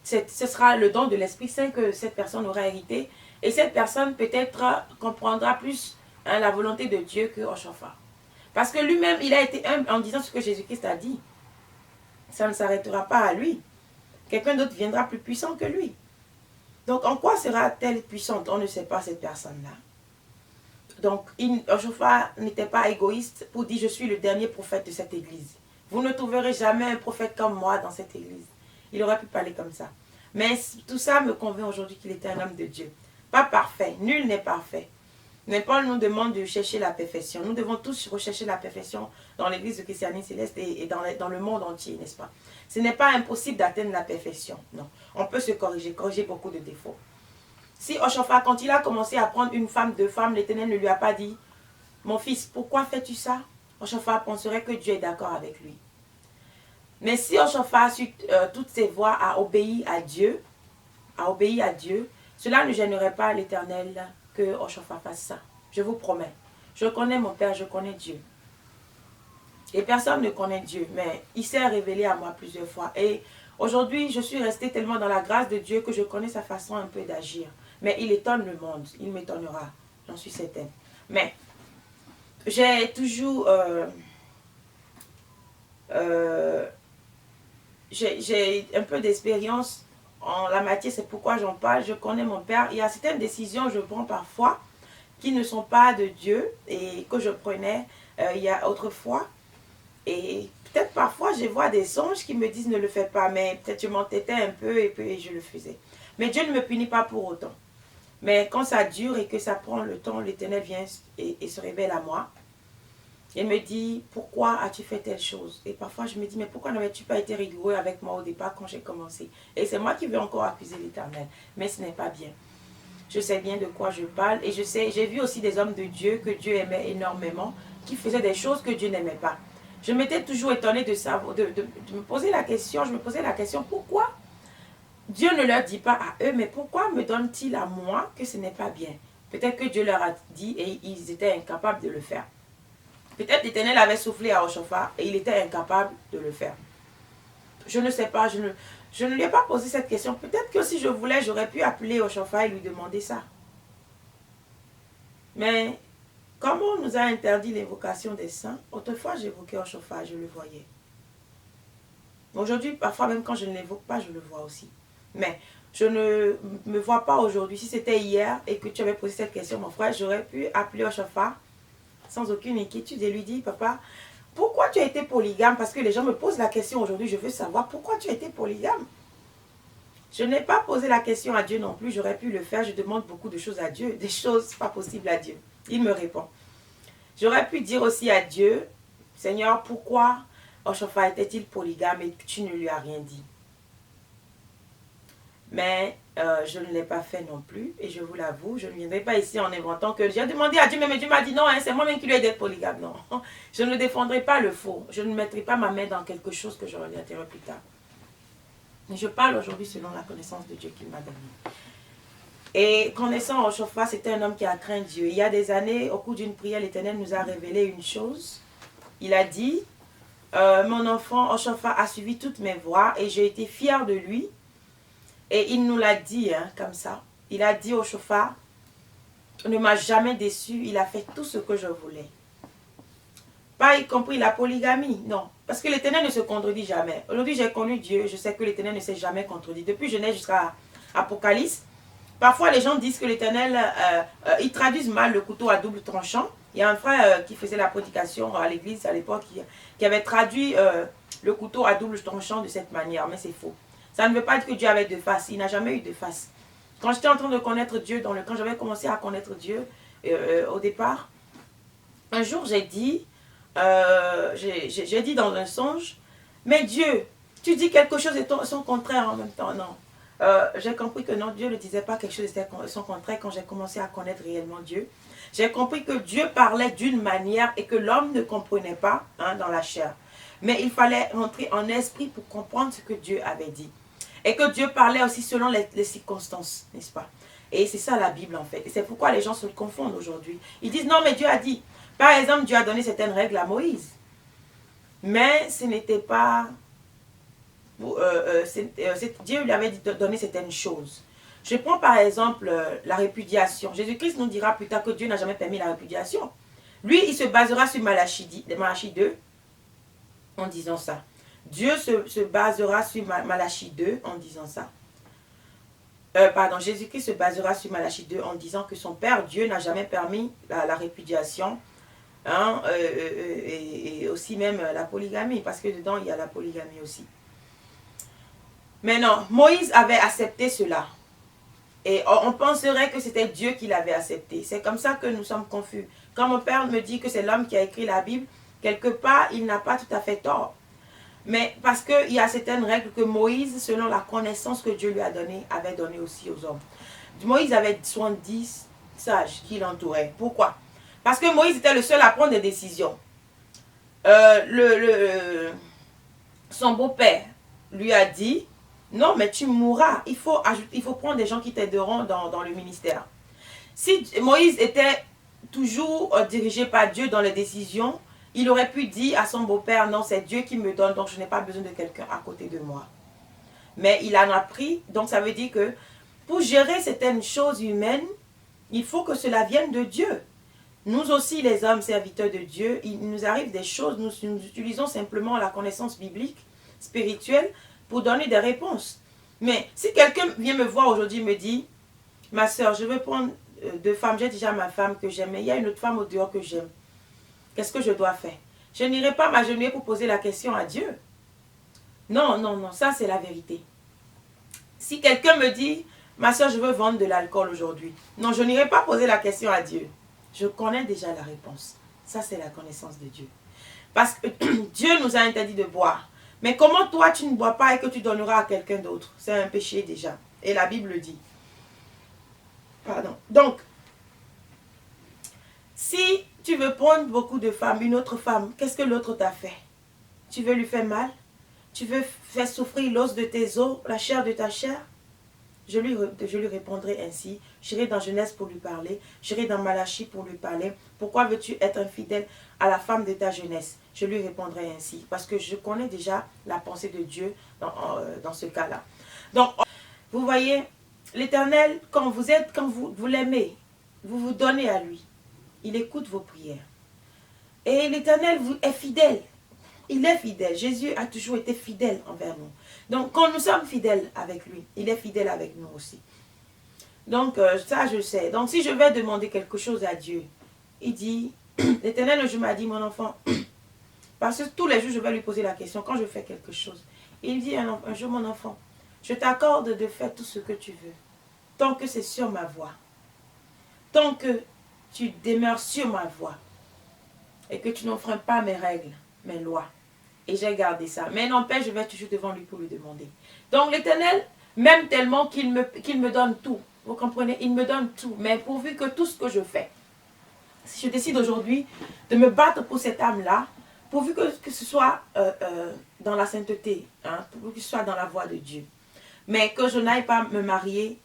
Speaker 3: ce sera le don de l'Esprit Saint que cette personne aura hérité. Et cette personne peut-être comprendra plus la volonté de Dieu que Oshofa. Parce que lui-même, il a été humble en disant ce que Jésus-Christ a dit. Ça ne s'arrêtera pas à lui. Quelqu'un d'autre viendra plus puissant que lui. Donc, en quoi sera-t-elle puissante? On ne sait pas cette personne-là. Donc, Oshofa n'était pas égoïste pour dire « Je suis le dernier prophète de cette église. Vous ne trouverez jamais un prophète comme moi dans cette église. » Il aurait pu parler comme ça. Mais tout ça me convainc aujourd'hui qu'il était un homme de Dieu. Pas parfait. Nul n'est parfait. Mais Paul nous demande de chercher la perfection. Nous devons tous rechercher la perfection dans l'église de Christianité Céleste et dans le monde entier, n'est-ce pas? Ce n'est pas impossible d'atteindre la perfection. Non. On peut se corriger beaucoup de défauts. Si Oshofa, quand il a commencé à prendre une femme, deux femmes, l'Éternel ne lui a pas dit « Mon fils, pourquoi fais-tu ça ?» Oshofa penserait que Dieu est d'accord avec lui. Mais si Oshofa a su toutes ses voies, a obéi à Dieu, cela ne gênerait pas l'Éternel que Oshofa fasse ça. Je vous promets. Je connais mon Père, je connais Dieu. Et personne ne connaît Dieu, mais il s'est révélé à moi plusieurs fois. Et aujourd'hui, je suis restée tellement dans la grâce de Dieu que je connais sa façon un peu d'agir. Mais il étonne le monde, il m'étonnera, j'en suis certaine. Mais j'ai toujours... j'ai un peu d'expérience en la matière, c'est pourquoi j'en parle. Je connais mon Père. Il y a certaines décisions que je prends parfois qui ne sont pas de Dieu et que je prenais il y a autrefois. Et peut-être parfois je vois des songes qui me disent ne le fais pas, mais peut-être je m'entêtais un peu et puis je le faisais. Mais Dieu ne me punit pas pour autant. Mais quand ça dure et que ça prend le temps, l'Éternel vient et se révèle à moi. Il me dit, pourquoi as-tu fait telle chose? Et parfois je me dis, mais pourquoi n'avais-tu pas été rigoureux avec moi au départ quand j'ai commencé? Et c'est moi qui vais encore accuser l'Éternel. Mais ce n'est pas bien. Je sais bien de quoi je parle. Et j'ai vu aussi des hommes de Dieu que Dieu aimait énormément, qui faisaient des choses que Dieu n'aimait pas. Je m'étais toujours étonnée de savoir, de me poser la question, pourquoi Dieu ne leur dit pas à eux, mais pourquoi me donne-t-il à moi que ce n'est pas bien? Peut-être que Dieu leur a dit et ils étaient incapables de le faire. Peut-être l'Éternel avait soufflé à Oshofa et il était incapable de le faire. Je ne sais pas, je ne lui ai pas posé cette question. Peut-être que si je voulais, j'aurais pu appeler Oshofa et lui demander ça. Mais comme on nous a interdit l'évocation des saints, autrefois j'évoquais Oshofa, je le voyais. Aujourd'hui, parfois même quand je ne l'évoque pas, je le vois aussi. Mais je ne me vois pas aujourd'hui. Si c'était hier et que tu avais posé cette question, mon frère, j'aurais pu appeler Oshofa sans aucune inquiétude et lui dire, papa, pourquoi tu as été polygame? Parce que les gens me posent la question aujourd'hui, je veux savoir pourquoi tu as été polygame. Je n'ai pas posé la question à Dieu non plus, j'aurais pu le faire, je demande beaucoup de choses à Dieu, des choses pas possibles à Dieu. Il me répond. J'aurais pu dire aussi à Dieu, Seigneur, pourquoi Oshofa était-il polygame et tu ne lui as rien dit? Mais je ne l'ai pas fait non plus. Et je vous l'avoue, je ne viendrai pas ici en inventant que j'ai demandé à Dieu, mais Dieu m'a dit non, hein, c'est moi-même qui lui ai dit d'être polygame. Non, je ne défendrai pas le faux. Je ne mettrai pas ma main dans quelque chose que je regretterai plus tard. Mais je parle aujourd'hui selon la connaissance de Dieu qu'il m'a donnée. Et connaissant Oshofa, c'était un homme qui a craint Dieu. Il y a des années, au cours d'une prière, l'Éternel nous a révélé une chose. Il a dit, mon enfant Oshofa a suivi toutes mes voies et j'ai été fier de lui. Et il nous l'a dit, hein, comme ça. Il a dit Oshofa, ne m'a jamais déçu, il a fait tout ce que je voulais. Pas y compris la polygamie, non. Parce que l'Éternel ne se contredit jamais. Aujourd'hui, j'ai connu Dieu, je sais que l'Éternel ne s'est jamais contredit. Depuis Genèse jusqu'à Apocalypse, parfois les gens disent que l'Éternel, ils traduisent mal le couteau à double tranchant. Il y a un frère qui faisait la prédication à l'église à l'époque, qui avait traduit le couteau à double tranchant de cette manière, mais c'est faux. Ça ne veut pas dire que Dieu avait deux faces. Il n'a jamais eu de face. Quand j'étais en train de connaître Dieu, quand j'avais commencé à connaître Dieu au départ, un jour j'ai dit dans un songe, mais Dieu, Tu dis quelque chose et son contraire en même temps. Non. J'ai compris que non, Dieu ne disait pas quelque chose et son contraire quand j'ai commencé à connaître réellement Dieu. J'ai compris que Dieu parlait d'une manière et que l'homme ne comprenait pas dans la chair. Mais il fallait rentrer en esprit pour comprendre ce que Dieu avait dit. Et que Dieu parlait aussi selon les circonstances, n'est-ce pas? Et c'est ça la Bible en fait. Et c'est pourquoi les gens se confondent aujourd'hui. Ils disent non mais Dieu a dit. Par exemple, Dieu a donné certaines règles à Moïse. Mais ce n'était pas... Dieu lui avait donné certaines choses. Je prends par exemple la répudiation. Jésus-Christ nous dira plus tard que Dieu n'a jamais permis la répudiation. Lui, il se basera sur Malachie 2 en disant ça. Dieu se basera sur Malachie 2 en disant ça. Jésus-Christ se basera sur Malachie 2 en disant que son Père, Dieu, n'a jamais permis la répudiation et aussi même la polygamie, parce que dedans, il y a la polygamie aussi. Mais non, Moïse avait accepté cela. Et on penserait que c'était Dieu qui l'avait accepté. C'est comme ça que nous sommes confus. Quand mon père me dit que c'est l'homme qui a écrit la Bible, quelque part, il n'a pas tout à fait tort. Mais parce qu'il y a certaines règles que Moïse, selon la connaissance que Dieu lui a donnée, avait donné aussi aux hommes. Moïse avait 70 sages qui l'entouraient. Pourquoi? Parce que Moïse était le seul à prendre des décisions. Son beau-père lui a dit, non mais tu mourras, il faut prendre des gens qui t'aideront dans le ministère. Si Moïse était toujours dirigé par Dieu dans les décisions, il aurait pu dire à son beau-père, non, c'est Dieu qui me donne, donc je n'ai pas besoin de quelqu'un à côté de moi. Mais il en a pris, donc ça veut dire que pour gérer certaines choses humaines, il faut que cela vienne de Dieu. Nous aussi, les hommes serviteurs de Dieu, il nous arrive des choses, nous utilisons simplement la connaissance biblique, spirituelle, pour donner des réponses. Mais si quelqu'un vient me voir aujourd'hui et me dit, ma soeur, je veux prendre 2 femmes, j'ai déjà ma femme que j'aime, mais il y a une autre femme au dehors que j'aime. Qu'est-ce que je dois faire? Je n'irai pas m'agenouiller pour poser la question à Dieu. Non, non, non, ça c'est la vérité. Si quelqu'un me dit, ma soeur, je veux vendre de l'alcool aujourd'hui. Non, je n'irai pas poser la question à Dieu. Je connais déjà la réponse. Ça c'est la connaissance de Dieu. Parce que Dieu nous a interdit de boire. Mais comment toi tu ne bois pas et que tu donneras à quelqu'un d'autre? C'est un péché déjà. Et la Bible le dit. Pardon. Donc, si tu veux prendre beaucoup de femmes, une autre femme, qu'est-ce que l'autre t'a fait? Tu veux lui faire mal? Tu veux faire souffrir l'os de tes os, la chair de ta chair? Je lui répondrai ainsi. J'irai dans Genèse pour lui parler. J'irai dans Malachie pour lui parler. Pourquoi veux-tu être infidèle à la femme de ta jeunesse? Je lui répondrai ainsi. Parce que je connais déjà la pensée de Dieu dans ce cas-là. Donc, vous voyez, l'Éternel, quand vous l'aimez, vous vous donnez à lui. Il écoute vos prières. Et l'Éternel est fidèle. Il est fidèle. Jésus a toujours été fidèle envers nous. Donc, quand nous sommes fidèles avec lui, il est fidèle avec nous aussi. Donc, ça, je sais. Donc, si je vais demander quelque chose à Dieu, il dit, l'Éternel, je m'a dit, mon enfant, parce que tous les jours, je vais lui poser la question, quand je fais quelque chose, il dit un jour, mon enfant, je t'accorde de faire tout ce que tu veux, tant que c'est sur ma voie, tant que tu demeures sur ma voie, et que tu n'enfreins pas mes règles, mes lois. Et j'ai gardé ça. Mais n'empêche, je vais toujours devant lui pour lui demander. Donc l'Éternel m'aime tellement qu'il me donne tout. Vous comprenez? Il me donne tout. Mais pourvu que tout ce que je fais, si je décide aujourd'hui de me battre pour cette âme-là, pourvu que ce soit dans la sainteté, pourvu que ce soit dans la voie de Dieu. Mais que je n'aille pas me marier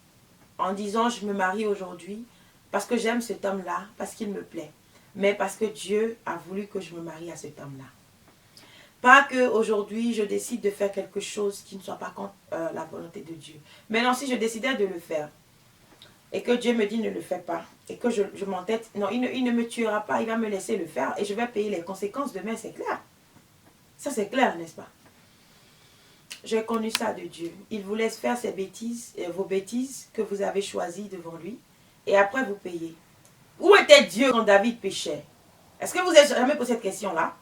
Speaker 3: en disant je me marie aujourd'hui parce que j'aime cet homme-là, parce qu'il me plaît. Mais parce que Dieu a voulu que je me marie à cet homme-là. Pas qu'aujourd'hui, je décide de faire quelque chose qui ne soit pas contre la volonté de Dieu. Maintenant, si je décidais de le faire, et que Dieu me dit ne le fais pas, et que je m'entête, non, il ne me tuera pas, il va me laisser le faire, et je vais payer les conséquences demain, c'est clair. Ça, c'est clair, n'est-ce pas? J'ai connu ça de Dieu. Il vous laisse faire ces bêtises, vos bêtises que vous avez choisies devant lui, et après vous payez. Où était Dieu quand David péchait? Est-ce que vous avez jamais posé cette question-là?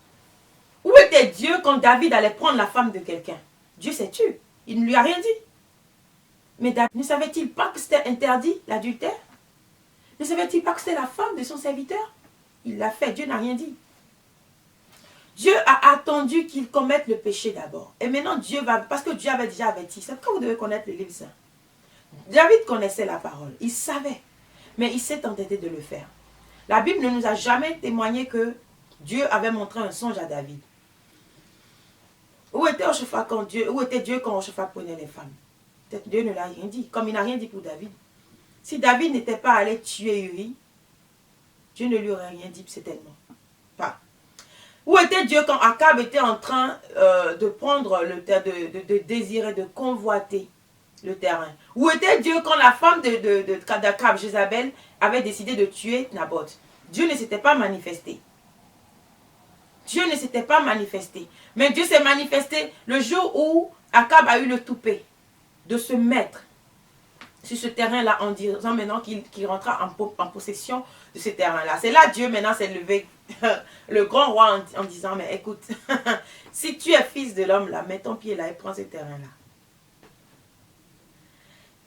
Speaker 3: Où était Dieu quand David allait prendre la femme de quelqu'un? Dieu s'est tué. Il ne lui a rien dit. Mais David, ne savait-il pas que c'était interdit, l'adultère? Ne savait-il pas que c'était la femme de son serviteur? Il l'a fait, Dieu n'a rien dit. Dieu a attendu qu'il commette le péché d'abord. Et maintenant, Dieu va... Parce que Dieu avait déjà averti. C'est pourquoi vous devez connaître le livre saint. David connaissait la parole. Il savait. Mais il s'est entêté de le faire. La Bible ne nous a jamais témoigné que Dieu avait montré un songe à David. Où était Dieu quand Oshaphat prenait les femmes? Peut-être Dieu ne l'a rien dit. Comme il n'a rien dit pour David. Si David n'était pas allé tuer Uri, Dieu ne lui aurait rien dit certainement. Pas. Où était Dieu quand Akab était en train de prendre le terrain, de désirer, de convoiter le terrain? Où était Dieu quand la femme d'Akab, Jézabel, avait décidé de tuer Naboth? Dieu ne s'était pas manifesté. Dieu ne s'était pas manifesté. Mais Dieu s'est manifesté le jour où Akab a eu le toupet de se mettre sur ce terrain-là en disant maintenant qu'il rentra en possession de ce terrain-là. C'est là Dieu maintenant s'est levé, le grand roi, en disant, mais écoute, si tu es fils de l'homme là, mets ton pied là et prends ce terrain-là.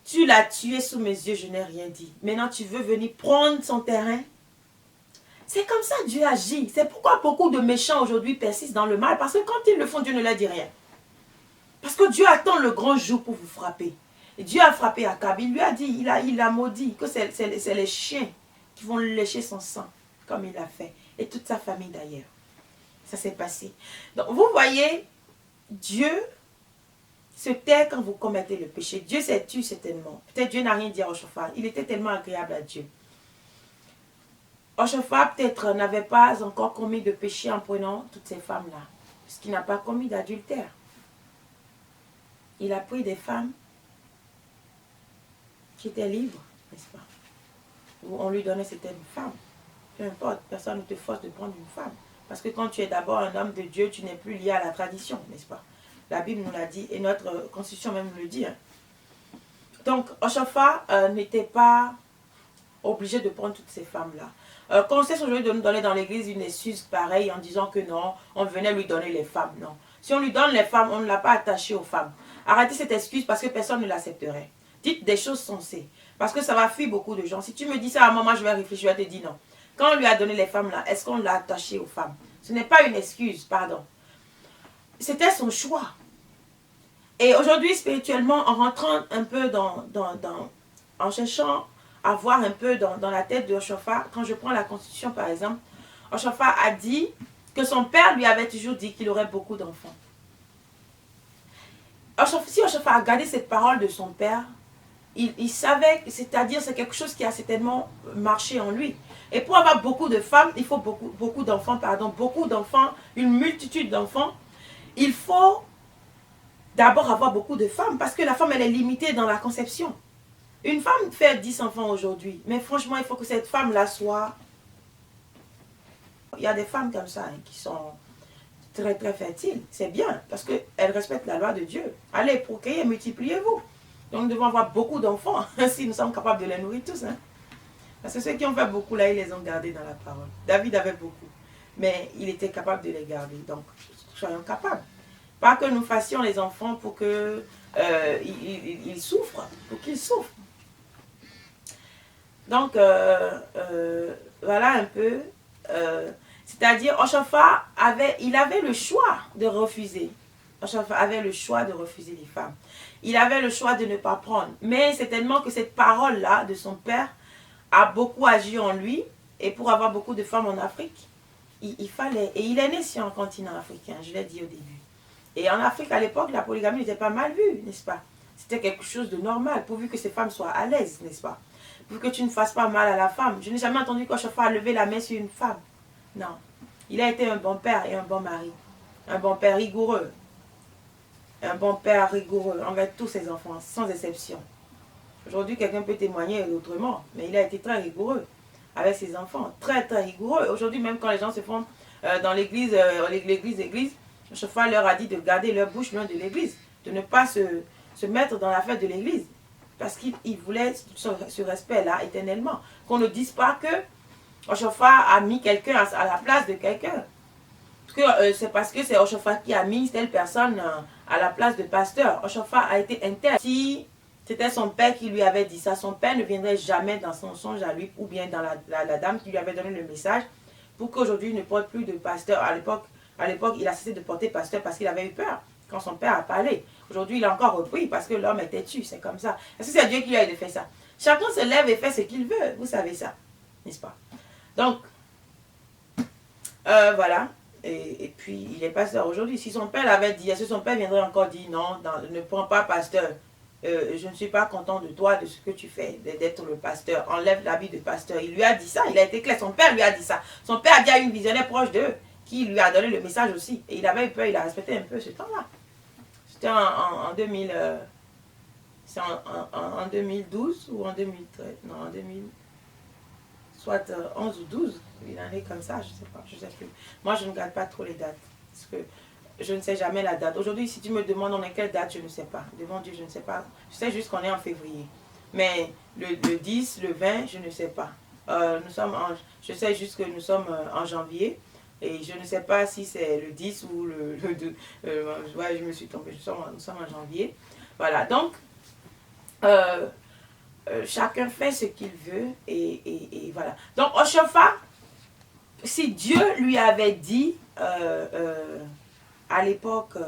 Speaker 3: Tu l'as tué sous mes yeux, je n'ai rien dit. Maintenant tu veux venir prendre son terrain? C'est comme ça Dieu agit. C'est pourquoi beaucoup de méchants aujourd'hui persistent dans le mal. Parce que quand ils le font, Dieu ne leur dit rien. Parce que Dieu attend le grand jour pour vous frapper. Et Dieu a frappé Akab. Il lui a dit, il a maudit que c'est les chiens qui vont lécher son sang, comme il a fait. Et toute sa famille d'ailleurs. Ça s'est passé. Donc vous voyez, Dieu se tait quand vous commettez le péché. Dieu s'est tu certainement. Peut-être Dieu n'a rien dit à Oshaphat. Il était tellement agréable à Dieu. Oshaphat peut-être n'avait pas encore commis de péché en prenant toutes ces femmes-là. Parce qu'il n'a pas commis d'adultère. Il a pris des femmes qui étaient libres, n'est-ce pas? Où on lui donnait certaines femmes. Peu importe, personne ne te force de prendre une femme. Parce que quand tu es d'abord un homme de Dieu, tu n'es plus lié à la tradition, n'est-ce pas? La Bible nous l'a dit et notre constitution même nous le dit. Hein. Donc, Oshaphat n'était pas obligé de prendre toutes ces femmes-là. Quand on cesse aujourd'hui de nous donner dans l'église une excuse pareille en disant que non, on venait lui donner les femmes, non. Si on lui donne les femmes, on ne l'a pas attaché aux femmes. Arrêtez cette excuse parce que personne ne l'accepterait. Dites des choses sensées. Parce que ça va fuir beaucoup de gens. Si tu me dis ça à un moment, je vais réfléchir, je vais te dire non. Quand on lui a donné les femmes là, est-ce qu'on l'a attaché aux femmes? Ce n'est pas une excuse, pardon. C'était son choix. Et aujourd'hui, spirituellement, en rentrant un peu en cherchant à voir un peu dans la tête de Oshaphat, quand je prends la Constitution par exemple, Oshaphat a dit que son père lui avait toujours dit qu'il aurait beaucoup d'enfants. Si Oshaphat a gardé cette parole de son père, il savait, c'est-à-dire c'est quelque chose qui a certainement marché en lui. Et pour avoir beaucoup de femmes, il faut beaucoup d'enfants, une multitude d'enfants. Il faut d'abord avoir beaucoup de femmes, parce que la femme, elle est limitée dans la conception. Une femme fait 10 enfants aujourd'hui, mais franchement, il faut que cette femme-là soit... Il y a des femmes comme ça hein, qui sont très très fertiles. C'est bien, parce qu'elles respectent la loi de Dieu. Allez, procréez, multipliez-vous. Donc nous devons avoir beaucoup d'enfants, si nous sommes capables de les nourrir tous. Hein. Parce que ceux qui ont fait beaucoup, là, ils les ont gardés dans la parole. David avait beaucoup, mais il était capable de les garder. Donc, soyons capables. Pas que nous fassions les enfants pour que ils souffrent, pour qu'ils souffrent. Donc, voilà un peu. C'est-à-dire, Oshaphat avait le choix de refuser. Oshaphat avait le choix de refuser les femmes. Il avait le choix de ne pas prendre. Mais c'est tellement que cette parole-là de son père a beaucoup agi en lui. Et pour avoir beaucoup de femmes en Afrique, il fallait... Et il est né sur un continent africain, je l'ai dit au début. Et en Afrique, à l'époque, la polygamie n'était pas mal vue, n'est-ce pas? C'était quelque chose de normal, pourvu que ces femmes soient à l'aise, n'est-ce pas? Pour que tu ne fasses pas mal à la femme. Je n'ai jamais entendu qu'Oshaphat a levé la main sur une femme. Non. Il a été un bon père et un bon mari. Un bon père rigoureux. Un bon père rigoureux envers tous ses enfants, sans exception. Aujourd'hui, quelqu'un peut témoigner autrement, mais il a été très rigoureux avec ses enfants. Très, très rigoureux. Aujourd'hui, même quand les gens se font dans l'église, Oshaphat leur a dit de garder leur bouche loin de l'église, de ne pas se mettre dans l'affaire de l'église. Parce qu'il voulait ce respect-là éternellement. Qu'on ne dise pas que Oshaphat a mis quelqu'un à la place de quelqu'un. C'est parce que c'est Oshaphat qui a mis telle personne à la place de pasteur. Oshaphat a été interne. Si c'était son père qui lui avait dit ça, son père ne viendrait jamais dans son songe à lui, ou bien dans la dame qui lui avait donné le message, pour qu'aujourd'hui il ne porte plus de pasteur. À l'époque, À l'époque, il a cessé de porter pasteur parce qu'il avait eu peur quand son père a parlé. Aujourd'hui, il a encore repris parce que l'homme est têtu, c'est comme ça. Est-ce que c'est Dieu qui lui a fait ça? Chacun se lève et fait ce qu'il veut, vous savez ça, n'est-ce pas? Donc, voilà. Et puis, il est pasteur aujourd'hui. Si son père l'avait dit, est-ce que son père viendrait encore dire non, ne prends pas pasteur. Je ne suis pas content de toi, de ce que tu fais, d'être le pasteur. Enlève l'habit de pasteur. Il lui a dit ça, il a été clair. Son père lui a dit ça. Son père a dit à une visionnaire proche d'eux qui lui a donné le message aussi. Et il avait eu peur, il a respecté un peu ce temps-là. C'était en 2000, c'est en 2012 ou en 2013, non, en 2000, soit 11 ou 12, une année comme ça, je ne sais plus. Moi, je ne garde pas trop les dates, parce que je ne sais jamais la date. Aujourd'hui, si tu me demandes on est quelle date, je ne sais pas. Devant Dieu, je ne sais pas. Je sais juste qu'on est en février. Mais le 10, le 20, je ne sais pas. Je sais juste que nous sommes en janvier. Et je ne sais pas si c'est le 10 ou le 2. Ouais, je me suis trompée. Nous sommes en janvier. Voilà, donc, chacun fait ce qu'il veut. Et voilà. Donc, Oshofa, si Dieu lui avait dit, à l'époque,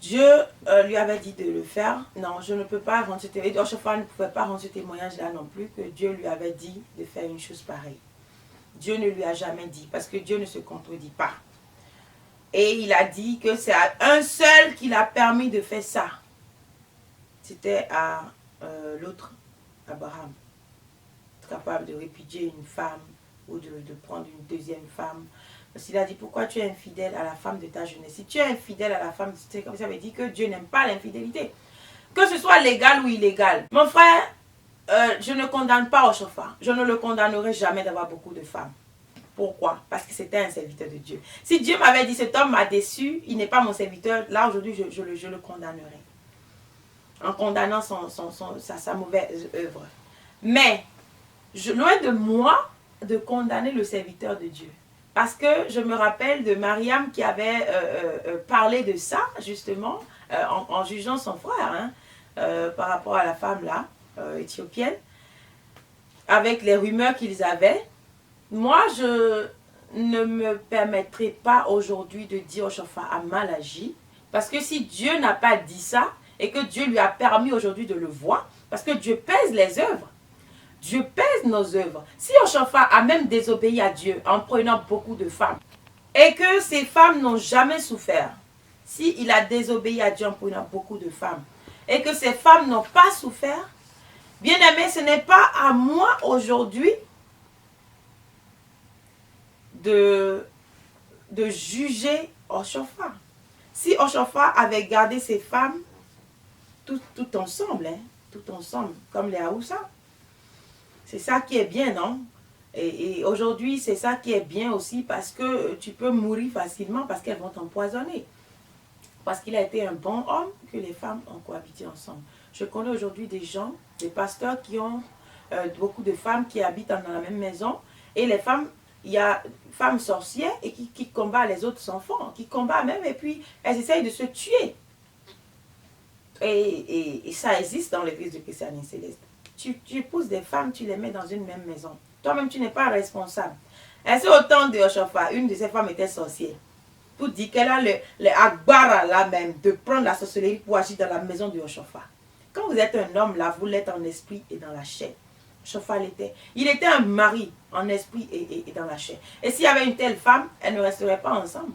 Speaker 3: Dieu lui avait dit de le faire. Non, je ne peux pas rendre ce témoignage. Oshofa ne pouvait pas rendre ce témoignage-là non plus, que Dieu lui avait dit de faire une chose pareille. Dieu ne lui a jamais dit, parce que Dieu ne se contredit pas. Et il a dit que c'est à un seul qu'il a permis de faire ça. C'était à l'autre, Abraham. Capable de répudier une femme ou de prendre une deuxième femme. Parce qu'il a dit, pourquoi tu es infidèle à la femme de ta jeunesse? Si tu es infidèle à la femme, c'est comme ça veut dire que Dieu n'aime pas l'infidélité. Que ce soit légal ou illégal. Mon frère, je ne condamne pas Oshofa. Je ne le condamnerai jamais d'avoir beaucoup de femmes. Pourquoi? Parce que c'était un serviteur de Dieu. Si Dieu m'avait dit, cet homme m'a déçu, il n'est pas mon serviteur, là aujourd'hui je le condamnerai. En condamnant sa mauvaise œuvre. Mais, loin de moi de condamner le serviteur de Dieu. Parce que je me rappelle de Mariam qui avait parlé de ça, justement, en jugeant son frère, hein, par rapport à la femme là, éthiopienne, avec les rumeurs qu'ils avaient. Moi, je ne me permettrai pas aujourd'hui de dire Oshofa a mal agi. Parce que si Dieu n'a pas dit ça, et que Dieu lui a permis aujourd'hui de le voir, parce que Dieu pèse les œuvres. Dieu pèse nos œuvres. Si Oshofa a même désobéi à Dieu en prenant beaucoup de femmes, et que ces femmes n'ont jamais souffert, si il a désobéi à Dieu en prenant beaucoup de femmes, et que ces femmes n'ont pas souffert, bien aimé, ce n'est pas à moi aujourd'hui de juger Oshofa. Si Oshofa avait gardé ses femmes tout ensemble, hein, tout ensemble, comme les Haoussa, c'est ça qui est bien, non? Et aujourd'hui, c'est ça qui est bien aussi parce que tu peux mourir facilement parce qu'elles vont t'empoisonner. Parce qu'il a été un bon homme que les femmes ont cohabité ensemble. Je connais aujourd'hui des gens, des pasteurs qui ont beaucoup de femmes qui habitent dans la même maison. Et les femmes, il y a femmes sorcières et qui combattent les autres enfants, qui combattent même et puis elles essayent de se tuer. Et ça existe dans l'église de Christiane Céleste. Tu épouses des femmes, tu les mets dans une même maison. Toi-même, tu n'es pas responsable. Ainsi, au temps de Oshofa, une de ces femmes était sorcière. Pour dire qu'elle a le agbara là même de prendre la sorcellerie pour agir dans la maison de Oshofa. Quand vous êtes un homme là, vous l'êtes en esprit et dans la chair. Oshofa l'était. Il était un mari en esprit et dans la chair. Et s'il y avait une telle femme, elle ne resterait pas ensemble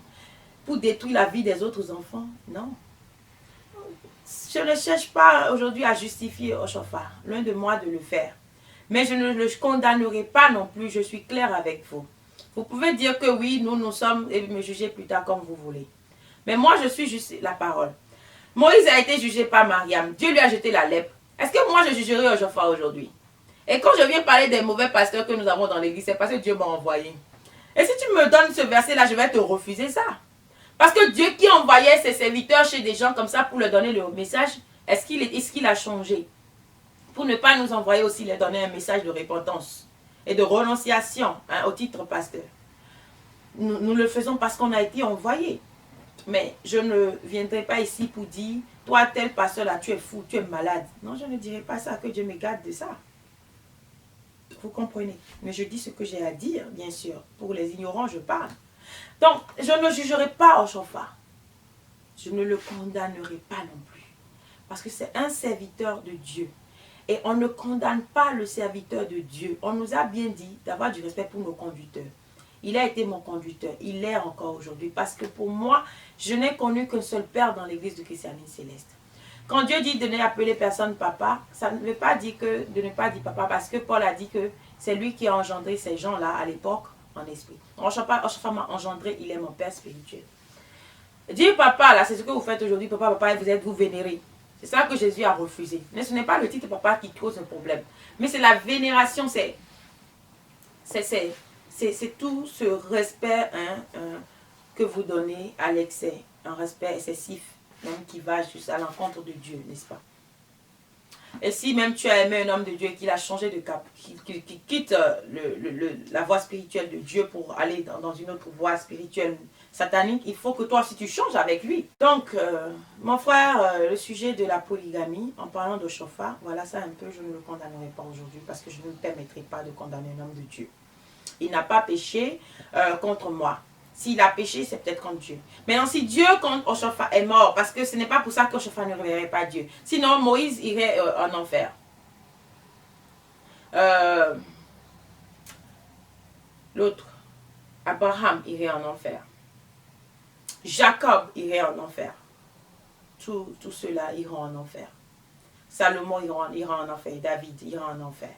Speaker 3: pour détruire la vie des autres enfants. Non. Je ne cherche pas aujourd'hui à justifier Oshofa. Loin de moi de le faire. Mais je ne le condamnerai pas non plus. Je suis claire avec vous. Vous pouvez dire que oui, nous sommes, et me juger plus tard comme vous voulez. Mais moi, je suis juste la parole. Moïse a été jugé par Mariam. Dieu lui a jeté la lèpre. Est-ce que moi, je jugerai Oshofa aujourd'hui? Et quand je viens parler des mauvais pasteurs que nous avons dans l'église, c'est parce que Dieu m'a envoyé. Et si tu me donnes ce verset-là, je vais te refuser ça. Parce que Dieu qui envoyait ses serviteurs chez des gens comme ça pour leur donner le message, est-ce qu'il a changé? Pour ne pas nous envoyer aussi leur donner un message de repentance et de renonciation, hein, au titre pasteur. Nous le faisons parce qu'on a été envoyé. Mais je ne viendrai pas ici pour dire, toi tel pasteur là, tu es fou, tu es malade. Non, je ne dirai pas ça, que Dieu me garde de ça. Vous comprenez? Mais je dis ce que j'ai à dire, bien sûr. Pour les ignorants, je parle. Donc, je ne jugerai pas Oshofar. Je ne le condamnerai pas non plus. Parce que c'est un serviteur de Dieu. Et on ne condamne pas le serviteur de Dieu. On nous a bien dit d'avoir du respect pour nos conducteurs. Il a été mon conducteur. Il l'est encore aujourd'hui. Parce que pour moi, je n'ai connu qu'un seul père dans l'église de Christianité Céleste. Quand Dieu dit de n'appeler personne papa, ça ne veut pas dire que de ne pas dire papa. Parce que Paul a dit que c'est lui qui a engendré ces gens-là à l'époque en esprit. Oshofar m'a engendré, il est mon père spirituel. Dire papa, là, c'est ce que vous faites aujourd'hui. Papa, papa, vous vénéré. C'est ça que Jésus a refusé. Mais ce n'est pas le titre papa qui cause un problème. Mais c'est la vénération, c'est tout ce respect que vous donnez à l'excès. Un respect excessif, même qui va juste à l'encontre de Dieu, n'est-ce pas? Et si même tu as aimé un homme de Dieu et qu'il a changé de cap, qu'il quitte la voie spirituelle de Dieu pour aller dans une autre voie spirituelle satanique, il faut que toi aussi tu changes avec lui. Donc, mon frère, le sujet de la polygamie, en parlant de Oshofar, voilà ça un peu, je ne le condamnerai pas aujourd'hui parce que je ne me permettrai pas de condamner un homme de Dieu. Il n'a pas péché contre moi. S'il a péché, c'est peut-être contre Dieu. Maintenant, si Dieu contre Oshofar est mort, parce que ce n'est pas pour ça qu'Oshofar ne reverrait pas Dieu. Sinon, Moïse irait en enfer. L'autre, Abraham irait en enfer. Jacob irait en enfer. Tous ceux-là iront en enfer. Salomon ira en enfer. David ira en enfer.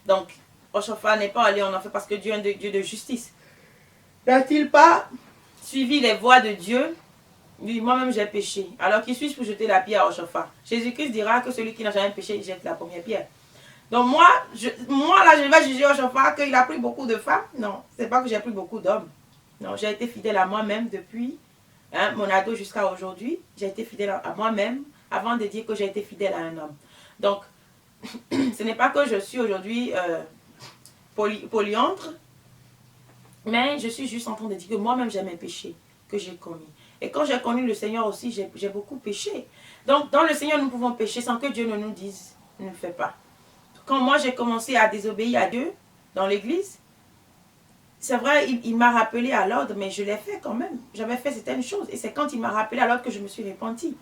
Speaker 3: Donc, Oshofar n'est pas allé en enfer parce que Dieu est un Dieu de justice. N'a-t-il pas suivi les voies de Dieu? Oui, moi-même j'ai péché. Alors qui suis-je pour jeter la pierre à Oshofar? Jésus-Christ dira que celui qui n'a jamais péché jette la première pierre. Donc moi là, je vais juger Oshofar qu'il a pris beaucoup de femmes. Non, c'est pas que j'ai pris beaucoup d'hommes. Non, j'ai été fidèle à moi-même depuis mon ado jusqu'à aujourd'hui. J'ai été fidèle à moi-même avant de dire que j'ai été fidèle à un homme. Donc, ce n'est pas que je suis aujourd'hui polyandre. Mais je suis juste en train de dire que moi-même j'ai mes péchés que j'ai commis. Et quand j'ai connu le Seigneur aussi, j'ai beaucoup péché. Donc dans le Seigneur, nous pouvons pécher sans que Dieu ne nous dise, ne le fais pas. Quand moi j'ai commencé à désobéir à Dieu dans l'église, c'est vrai, il m'a rappelé à l'ordre, mais je l'ai fait quand même. J'avais fait certaines choses. Et c'est quand il m'a rappelé à l'ordre que je me suis repentie.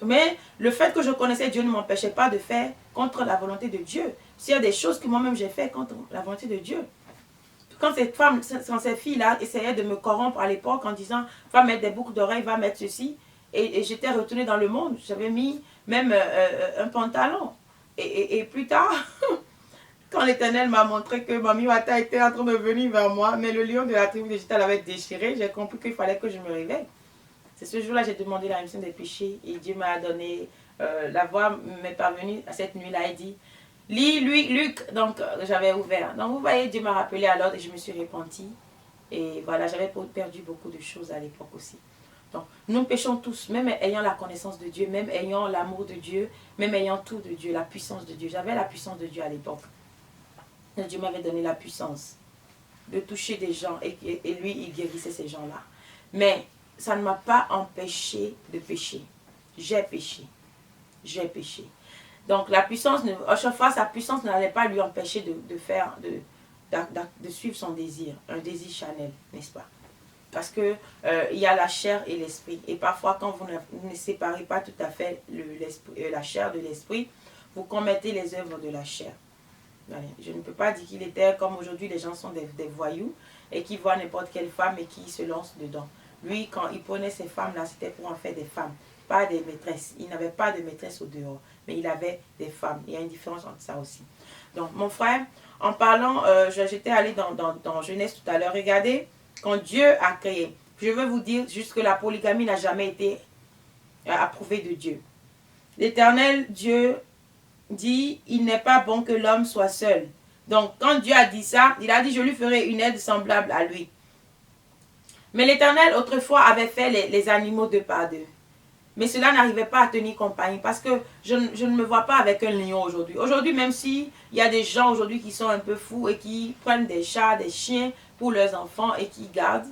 Speaker 3: Mais le fait que je connaissais Dieu ne m'empêchait pas de faire contre la volonté de Dieu. S'il y a des choses que moi-même j'ai fait contre la volonté de Dieu. Quand ces filles-là essayaient de me corrompre à l'époque en disant « va mettre des boucles d'oreilles, va mettre ceci », et j'étais retournée dans le monde. J'avais mis même un pantalon. Et plus tard, quand l'Éternel m'a montré que Mami Wata était en train de venir vers moi, mais le lion de la tribu de Juda l'avait déchiré, j'ai compris qu'il fallait que je me réveille. C'est ce jour-là que j'ai demandé la rémission des péchés et Dieu m'a donné, la voix m'est parvenue à cette nuit-là et dit lis, Luc, donc j'avais ouvert. Donc vous voyez, Dieu m'a rappelé à l'ordre et je me suis repentie. Et voilà, j'avais perdu beaucoup de choses à l'époque aussi. Donc nous péchons tous, même ayant la connaissance de Dieu, même ayant l'amour de Dieu, même ayant tout de Dieu, la puissance de Dieu. J'avais la puissance de Dieu à l'époque. Dieu m'avait donné la puissance de toucher des gens et lui, il guérissait ces gens-là. Mais ça ne m'a pas empêché de pécher. J'ai péché. J'ai péché. Donc la puissance, Oshofar, sa puissance n'allait pas lui empêcher de suivre son désir, un désir charnel, n'est-ce pas? Parce que il y a la chair et l'esprit. Et parfois, quand vous ne séparez pas tout à fait la chair de l'esprit, vous commettez les œuvres de la chair. Je ne peux pas dire qu'il était comme aujourd'hui, les gens sont des voyous et qui voient n'importe quelle femme et qui se lancent dedans. Lui, quand il prenait ces femmes-là, c'était pour en faire des femmes, pas des maîtresses. Il n'avait pas de maîtresse au dehors, mais il avait des femmes. Il y a une différence entre ça aussi. Donc, mon frère, en parlant, j'étais allée dans Genèse tout à l'heure. Regardez, quand Dieu a créé, je veux vous dire juste que la polygamie n'a jamais été approuvée de Dieu. L'Éternel, Dieu, dit, il n'est pas bon que l'homme soit seul. Donc, quand Dieu a dit ça, il a dit, je lui ferai une aide semblable à lui. Mais l'Éternel, autrefois, avait fait les animaux deux par deux. Mais cela n'arrivait pas à tenir compagnie parce que je ne me vois pas avec un lion aujourd'hui. Aujourd'hui, même s'il y a des gens aujourd'hui qui sont un peu fous et qui prennent des chats, des chiens pour leurs enfants et qui gardent.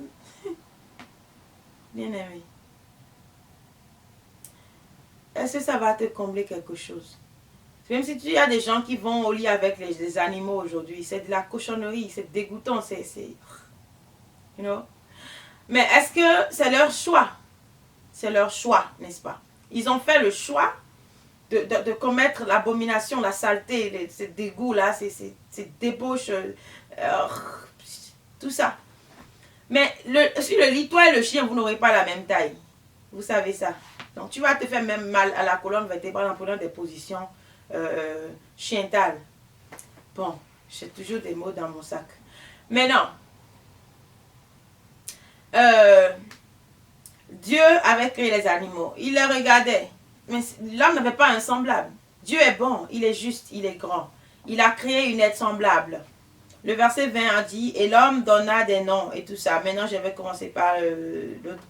Speaker 3: Bien aimé. Est-ce que ça va te combler quelque chose? Même si tu as des gens qui vont au lit avec les animaux aujourd'hui, c'est de la cochonnerie, c'est dégoûtant, c'est... You know? Mais est-ce que c'est leur choix? C'est leur choix, n'est-ce pas? Ils ont fait le choix de commettre l'abomination, la saleté, ces dégoûts-là, ces débauches, tout ça. Mais si le lit, toi et le chien, vous n'aurez pas la même taille. Vous savez ça. Donc tu vas te faire même mal à la colonne vertébrale en prenant des positions chientales. Bon, j'ai toujours des mots dans mon sac. Maintenant, Dieu avait créé les animaux. Il les regardait. Mais l'homme n'avait pas un semblable. Dieu est bon, il est juste, il est grand. Il a créé une être semblable. Le verset 20 a dit, et l'homme donna des noms et tout ça. Maintenant, je vais commencer par l'autre.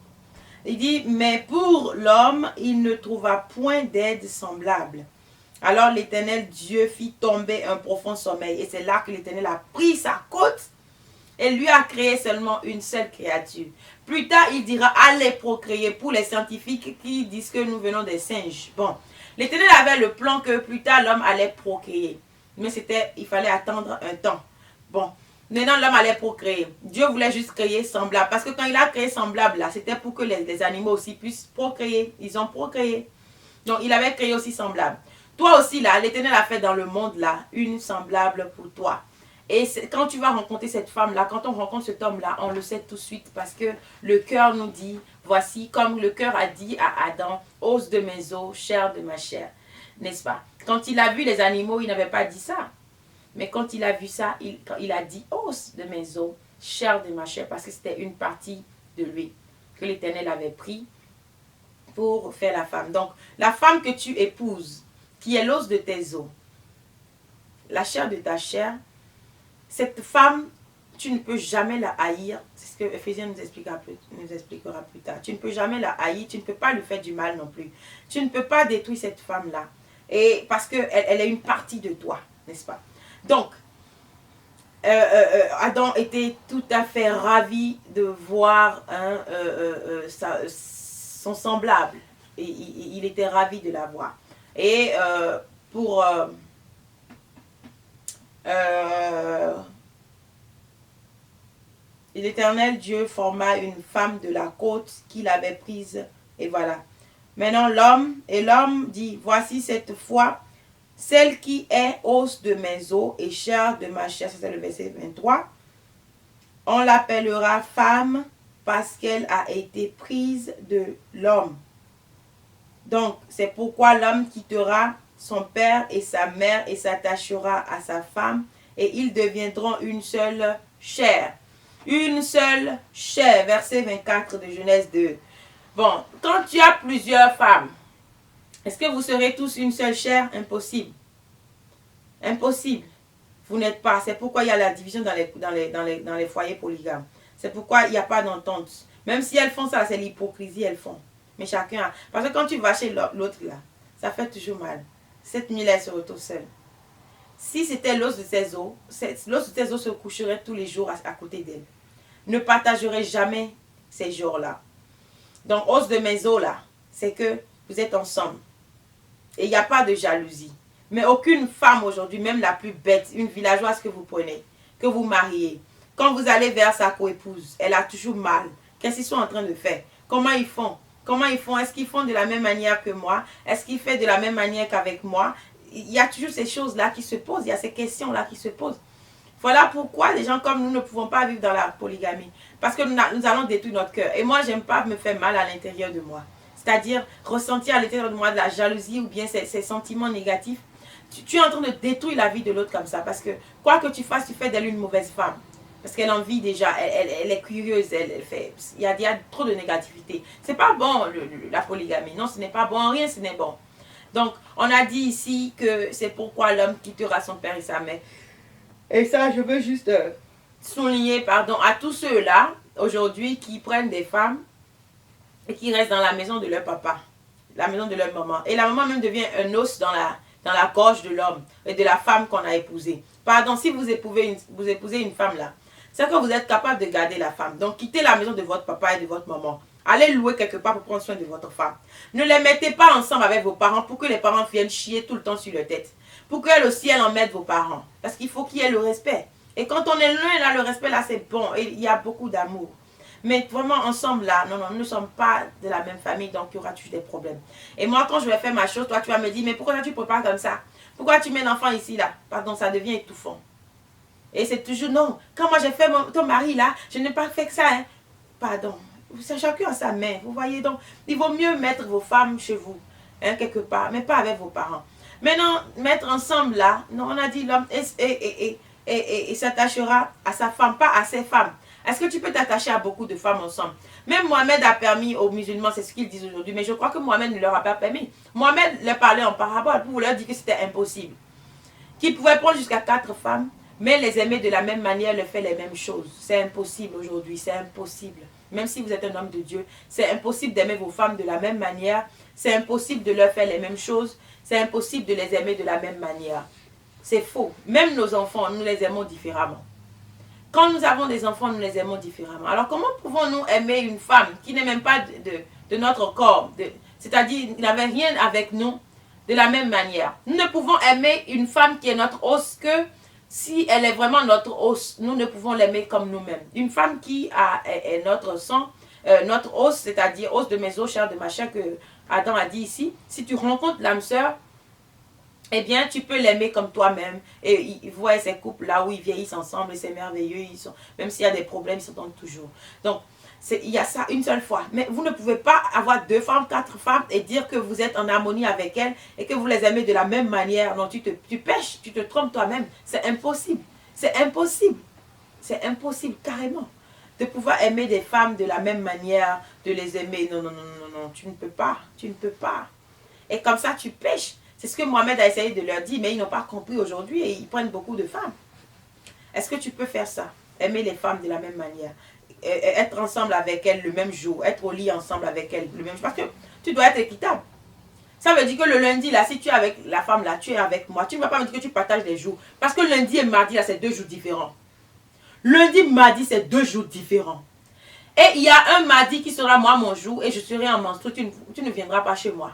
Speaker 3: Il dit, mais pour l'homme, il ne trouva point d'aide semblable. Alors l'Éternel Dieu fit tomber un profond sommeil. Et c'est là que l'Éternel a pris sa côte et lui a créé seulement une seule créature. Plus tard, il dira, allez procréer, pour les scientifiques qui disent que nous venons des singes. Bon, l'Éternel avait le plan que plus tard, l'homme allait procréer. Mais il fallait attendre un temps. Bon, maintenant, l'homme allait procréer. Dieu voulait juste créer semblable. Parce que quand il a créé semblable, là, c'était pour que les animaux aussi puissent procréer. Ils ont procréé. Donc, il avait créé aussi semblable. Toi aussi, là, l'Éternel a fait dans le monde, là, une semblable pour toi. Et quand tu vas rencontrer cette femme-là, quand on rencontre cet homme-là, on le sait tout de suite parce que le cœur nous dit, voici, comme le cœur a dit à Adam, os de mes os, chair de ma chair. N'est-ce pas? Quand il a vu les animaux, il n'avait pas dit ça. Mais quand il a vu ça, il a dit os de mes os, chair de ma chair, parce que c'était une partie de lui que l'Éternel avait pris pour faire la femme. Donc, la femme que tu épouses, qui est l'os de tes os, la chair de ta chair, cette femme, tu ne peux jamais la haïr. C'est ce que Éphésiens nous expliquera plus tard. Tu ne peux jamais la haïr, tu ne peux pas lui faire du mal non plus. Tu ne peux pas détruire cette femme-là. Et parce qu'elle est une partie de toi, n'est-ce pas? Donc, Adam était tout à fait ravi de voir son semblable. Et il était ravi de la voir. Et l'Éternel Dieu forma une femme de la côte qu'il avait prise. Et voilà. Maintenant, l'homme dit, voici cette fois, celle qui est os de mes os et chair de ma chair. C'est le verset 23. On l'appellera femme parce qu'elle a été prise de l'homme. Donc, c'est pourquoi l'homme quittera son père et sa mère et s'attachera à sa femme et ils deviendront une seule chair. Une seule chair. Verset 24 de Genèse 2. Bon, quand tu as plusieurs femmes, est-ce que vous serez tous une seule chair? Impossible. Impossible. Vous n'êtes pas. C'est pourquoi il y a la division dans les foyers polygames. C'est pourquoi il n'y a pas d'entente. Même si elles font ça, c'est l'hypocrisie, elles font. Mais chacun a. Parce que quand tu vas chez l'autre là, ça fait toujours mal. Cette nuit-là, elle se retrouve seule. Si c'était l'os de ses os, l'os de ses os se coucherait tous les jours à côté d'elle. Ne partagerait jamais ces jours-là. Donc, os de mes os là, c'est que vous êtes ensemble. Et il n'y a pas de jalousie. Mais aucune femme aujourd'hui, même la plus bête, une villageoise que vous prenez, que vous mariez, quand vous allez vers sa coépouse, elle a toujours mal. Qu'est-ce qu'ils sont en train de faire? Comment ils font? Comment ils font? Est-ce qu'ils font de la même manière que moi? Est-ce qu'ils font de la même manière qu'avec moi? Il y a toujours ces choses-là qui se posent. Il y a ces questions-là qui se posent. Voilà pourquoi les gens comme nous ne pouvons pas vivre dans la polygamie. Parce que nous allons détruire notre cœur. Et moi, j'aime pas me faire mal à l'intérieur de moi. C'est-à-dire ressentir à l'intérieur de moi de la jalousie ou bien ces sentiments négatifs. Tu es en train de détruire la vie de l'autre comme ça. Parce que quoi que tu fasses, tu fais d'elle une mauvaise femme. Parce qu'elle en vit déjà, elle est curieuse, il y a trop de négativité. C'est pas bon la polygamie. Non, ce n'est pas bon, rien ce n'est bon. Donc, on a dit ici que c'est pourquoi l'homme quittera son père et sa mère. Et ça, je veux juste souligner, pardon, à tous ceux-là, aujourd'hui, qui prennent des femmes et qui restent dans la maison de leur papa, la maison de leur maman. Et la maman même devient un os dans la gorge de l'homme et de la femme qu'on a épousée. Pardon, si vous épousez une femme là, c'est que vous êtes capable de garder la femme. Donc, quittez la maison de votre papa et de votre maman. Allez louer quelque part pour prendre soin de votre femme. Ne les mettez pas ensemble avec vos parents pour que les parents viennent chier tout le temps sur leur tête. Pour qu'elle aussi, elle emmène vos parents. Parce qu'il faut qu'il y ait le respect. Et quand on est loin, là, le respect, là, c'est bon. Et il y a beaucoup d'amour. Mais vraiment, ensemble, là, non, nous ne sommes pas de la même famille, donc il y aura toujours des problèmes. Et moi, quand je vais faire ma chose, toi, tu vas me dire, mais pourquoi tu ne prépares comme ça? Pourquoi tu mets l'enfant ici, là? Pardon, ça devient étouffant. Et c'est toujours, non, quand moi j'ai fait ton mari, là, je n'ai pas fait que ça, hein. Pardon. C'est chacun à sa main, vous voyez. Donc, il vaut mieux mettre vos femmes chez vous, hein, quelque part, mais pas avec vos parents. Maintenant, mettre ensemble, là, non, on a dit l'homme et s'attachera à sa femme, pas à ses femmes. Est-ce que tu peux t'attacher à beaucoup de femmes ensemble? Même Mohamed a permis aux musulmans, c'est ce qu'ils disent aujourd'hui, mais je crois que Mohamed ne leur a pas permis. Mohamed leur parlait en parabole pour leur dire que c'était impossible. Qu'il pouvait prendre jusqu'à 4 femmes, mais les aimer de la même manière, leur faire les mêmes choses. C'est impossible aujourd'hui, c'est impossible. Même si vous êtes un homme de Dieu, c'est impossible d'aimer vos femmes de la même manière. C'est impossible de leur faire les mêmes choses. C'est impossible de les aimer de la même manière. C'est faux. Même nos enfants, nous les aimons différemment. Quand nous avons des enfants, nous les aimons différemment. Alors comment pouvons-nous aimer une femme qui n'est même pas de notre corps, c'est-à-dire qui n'avait rien avec nous, de la même manière? Nous ne pouvons aimer une femme qui est notre os que si elle est vraiment notre os. Nous ne pouvons l'aimer comme nous-mêmes. Une femme qui est notre sang, notre os, c'est-à-dire os de mes os, chair de ma chair, que Adam a dit ici. Si tu rencontres l'âme sœur, eh bien, tu peux l'aimer comme toi-même. Et vous voyez ces couples-là où ils vieillissent ensemble et c'est merveilleux. Même s'il y a des problèmes, ils s'entendent toujours. Donc, il y a ça une seule fois. Mais vous ne pouvez pas avoir 2 femmes, 4 femmes et dire que vous êtes en harmonie avec elles et que vous les aimez de la même manière. Non, tu pêches, tu te trompes toi-même. C'est impossible. C'est impossible. C'est impossible, carrément. De pouvoir aimer des femmes de la même manière, de les aimer. Non, non, non, non, non. Tu ne peux pas. Tu ne peux pas. Et comme ça, tu pêches. C'est ce que Mohamed a essayé de leur dire, mais ils n'ont pas compris aujourd'hui et ils prennent beaucoup de femmes. Est-ce que tu peux faire ça? Aimer les femmes de la même manière. Être ensemble avec elles le même jour. Être au lit ensemble avec elles le même jour. Parce que tu dois être équitable. Ça veut dire que le lundi, là, si tu es avec la femme, là, tu es avec moi. Tu ne vas pas me dire que tu partages les jours. Parce que lundi et mardi, là, c'est 2 jours différents. Lundi, mardi, c'est 2 jours différents. Et il y a un mardi qui sera moi mon jour et je serai en menstru. Tu ne viendras pas chez moi.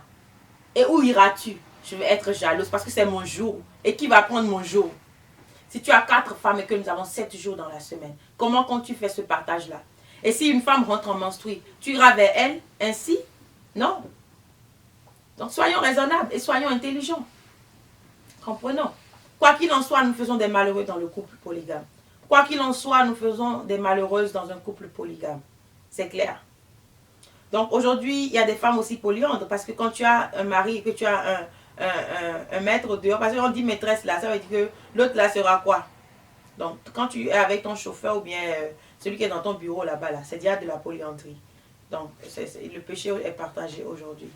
Speaker 3: Et où iras-tu? Je vais être jalouse parce que c'est mon jour. Et qui va prendre mon jour? Si tu as 4 femmes et que nous avons 7 jours dans la semaine, comment comptes-tu faire ce partage-là? Et si une femme rentre en menstruée, tu iras vers elle ainsi? Non. Donc soyons raisonnables et soyons intelligents. Comprenons. Quoi qu'il en soit, nous faisons des malheureux dans le couple polygame. Quoi qu'il en soit, nous faisons des malheureuses dans un couple polygame. C'est clair. Donc aujourd'hui, il y a des femmes aussi polyandres parce que quand tu as un mari et que tu as un maître dehors, parce qu'on dit maîtresse là, ça veut dire que l'autre là sera quoi? Donc quand tu es avec ton chauffeur ou bien celui qui est dans ton bureau là-bas, là, c'est déjà de la polyandrie. Donc le péché est partagé aujourd'hui.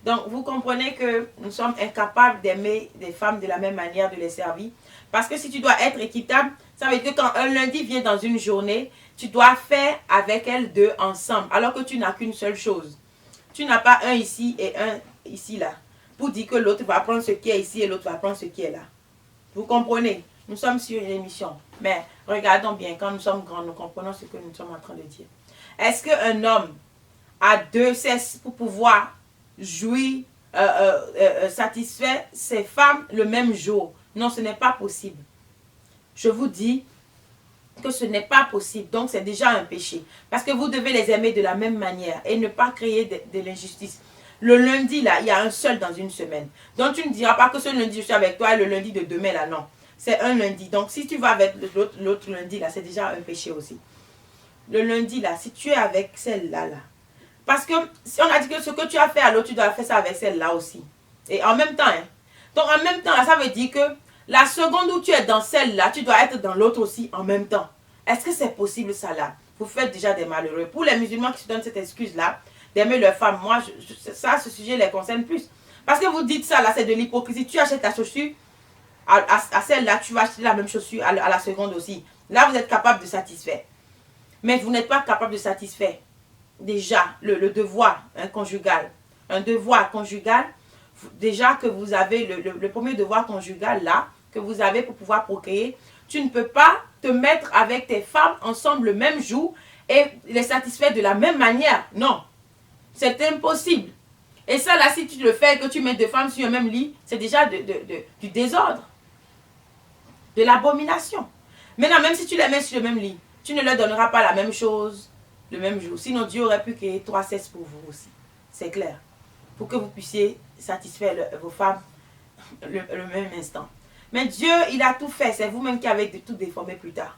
Speaker 3: Donc vous comprenez que nous sommes incapables d'aimer des femmes de la même manière, de les servir. Parce que si tu dois être équitable, ça veut dire que quand un lundi vient dans une journée, tu dois faire avec elles 2 ensemble. Alors que tu n'as qu'une seule chose. Tu n'as pas un ici et un ici là. Pour dire que l'autre va prendre ce qui est ici et l'autre va prendre ce qui est là. Vous comprenez? Nous sommes sur une émission. Mais regardons bien, quand nous sommes grands, nous comprenons ce que nous sommes en train de dire. Est-ce qu'un homme a 2 cesses pour pouvoir jouir, satisfaire ses femmes le même jour? Non, ce n'est pas possible. Je vous dis que ce n'est pas possible. Donc, c'est déjà un péché. Parce que vous devez les aimer de la même manière et ne pas créer de l'injustice. Le lundi, là, il y a un seul dans une semaine. Donc, tu ne diras pas que ce lundi, je suis avec toi et le lundi de demain, là, non. C'est un lundi. Donc, si tu vas avec l'autre lundi, là, c'est déjà un péché aussi. Le lundi, là, si tu es avec celle-là, là. Parce que si on a dit que ce que tu as fait à l'autre, tu dois faire ça avec celle-là aussi. Et en même temps, hein. Donc, en même temps, là, ça veut dire que la seconde où tu es dans celle-là, tu dois être dans l'autre aussi en même temps. Est-ce que c'est possible ça là? Vous faites déjà des malheureux. Pour les musulmans qui se donnent cette excuse-là, d'aimer leurs femmes, moi, ce sujet les concerne plus. Parce que vous dites ça là, c'est de l'hypocrisie. Tu achètes ta chaussure, à celle-là, tu vas acheter la même chaussure à la seconde aussi. Là, vous êtes capable de satisfaire. Mais vous n'êtes pas capable de satisfaire déjà le devoir conjugal. Un devoir conjugal, déjà que vous avez le premier devoir conjugal là, que vous avez pour pouvoir procréer, tu ne peux pas te mettre avec tes femmes ensemble le même jour et les satisfaire de la même manière. Non, c'est impossible. Et ça là, si tu le fais et que tu mets 2 femmes sur le même lit, c'est déjà du désordre, de l'abomination. Maintenant, même si tu les mets sur le même lit, tu ne leur donneras pas la même chose le même jour. Sinon, Dieu aurait pu créer 3 cesses pour vous aussi. C'est clair. Pour que vous puissiez satisfaire vos femmes le même instant. Mais Dieu, il a tout fait. C'est vous-même qui avez tout déformé plus tard.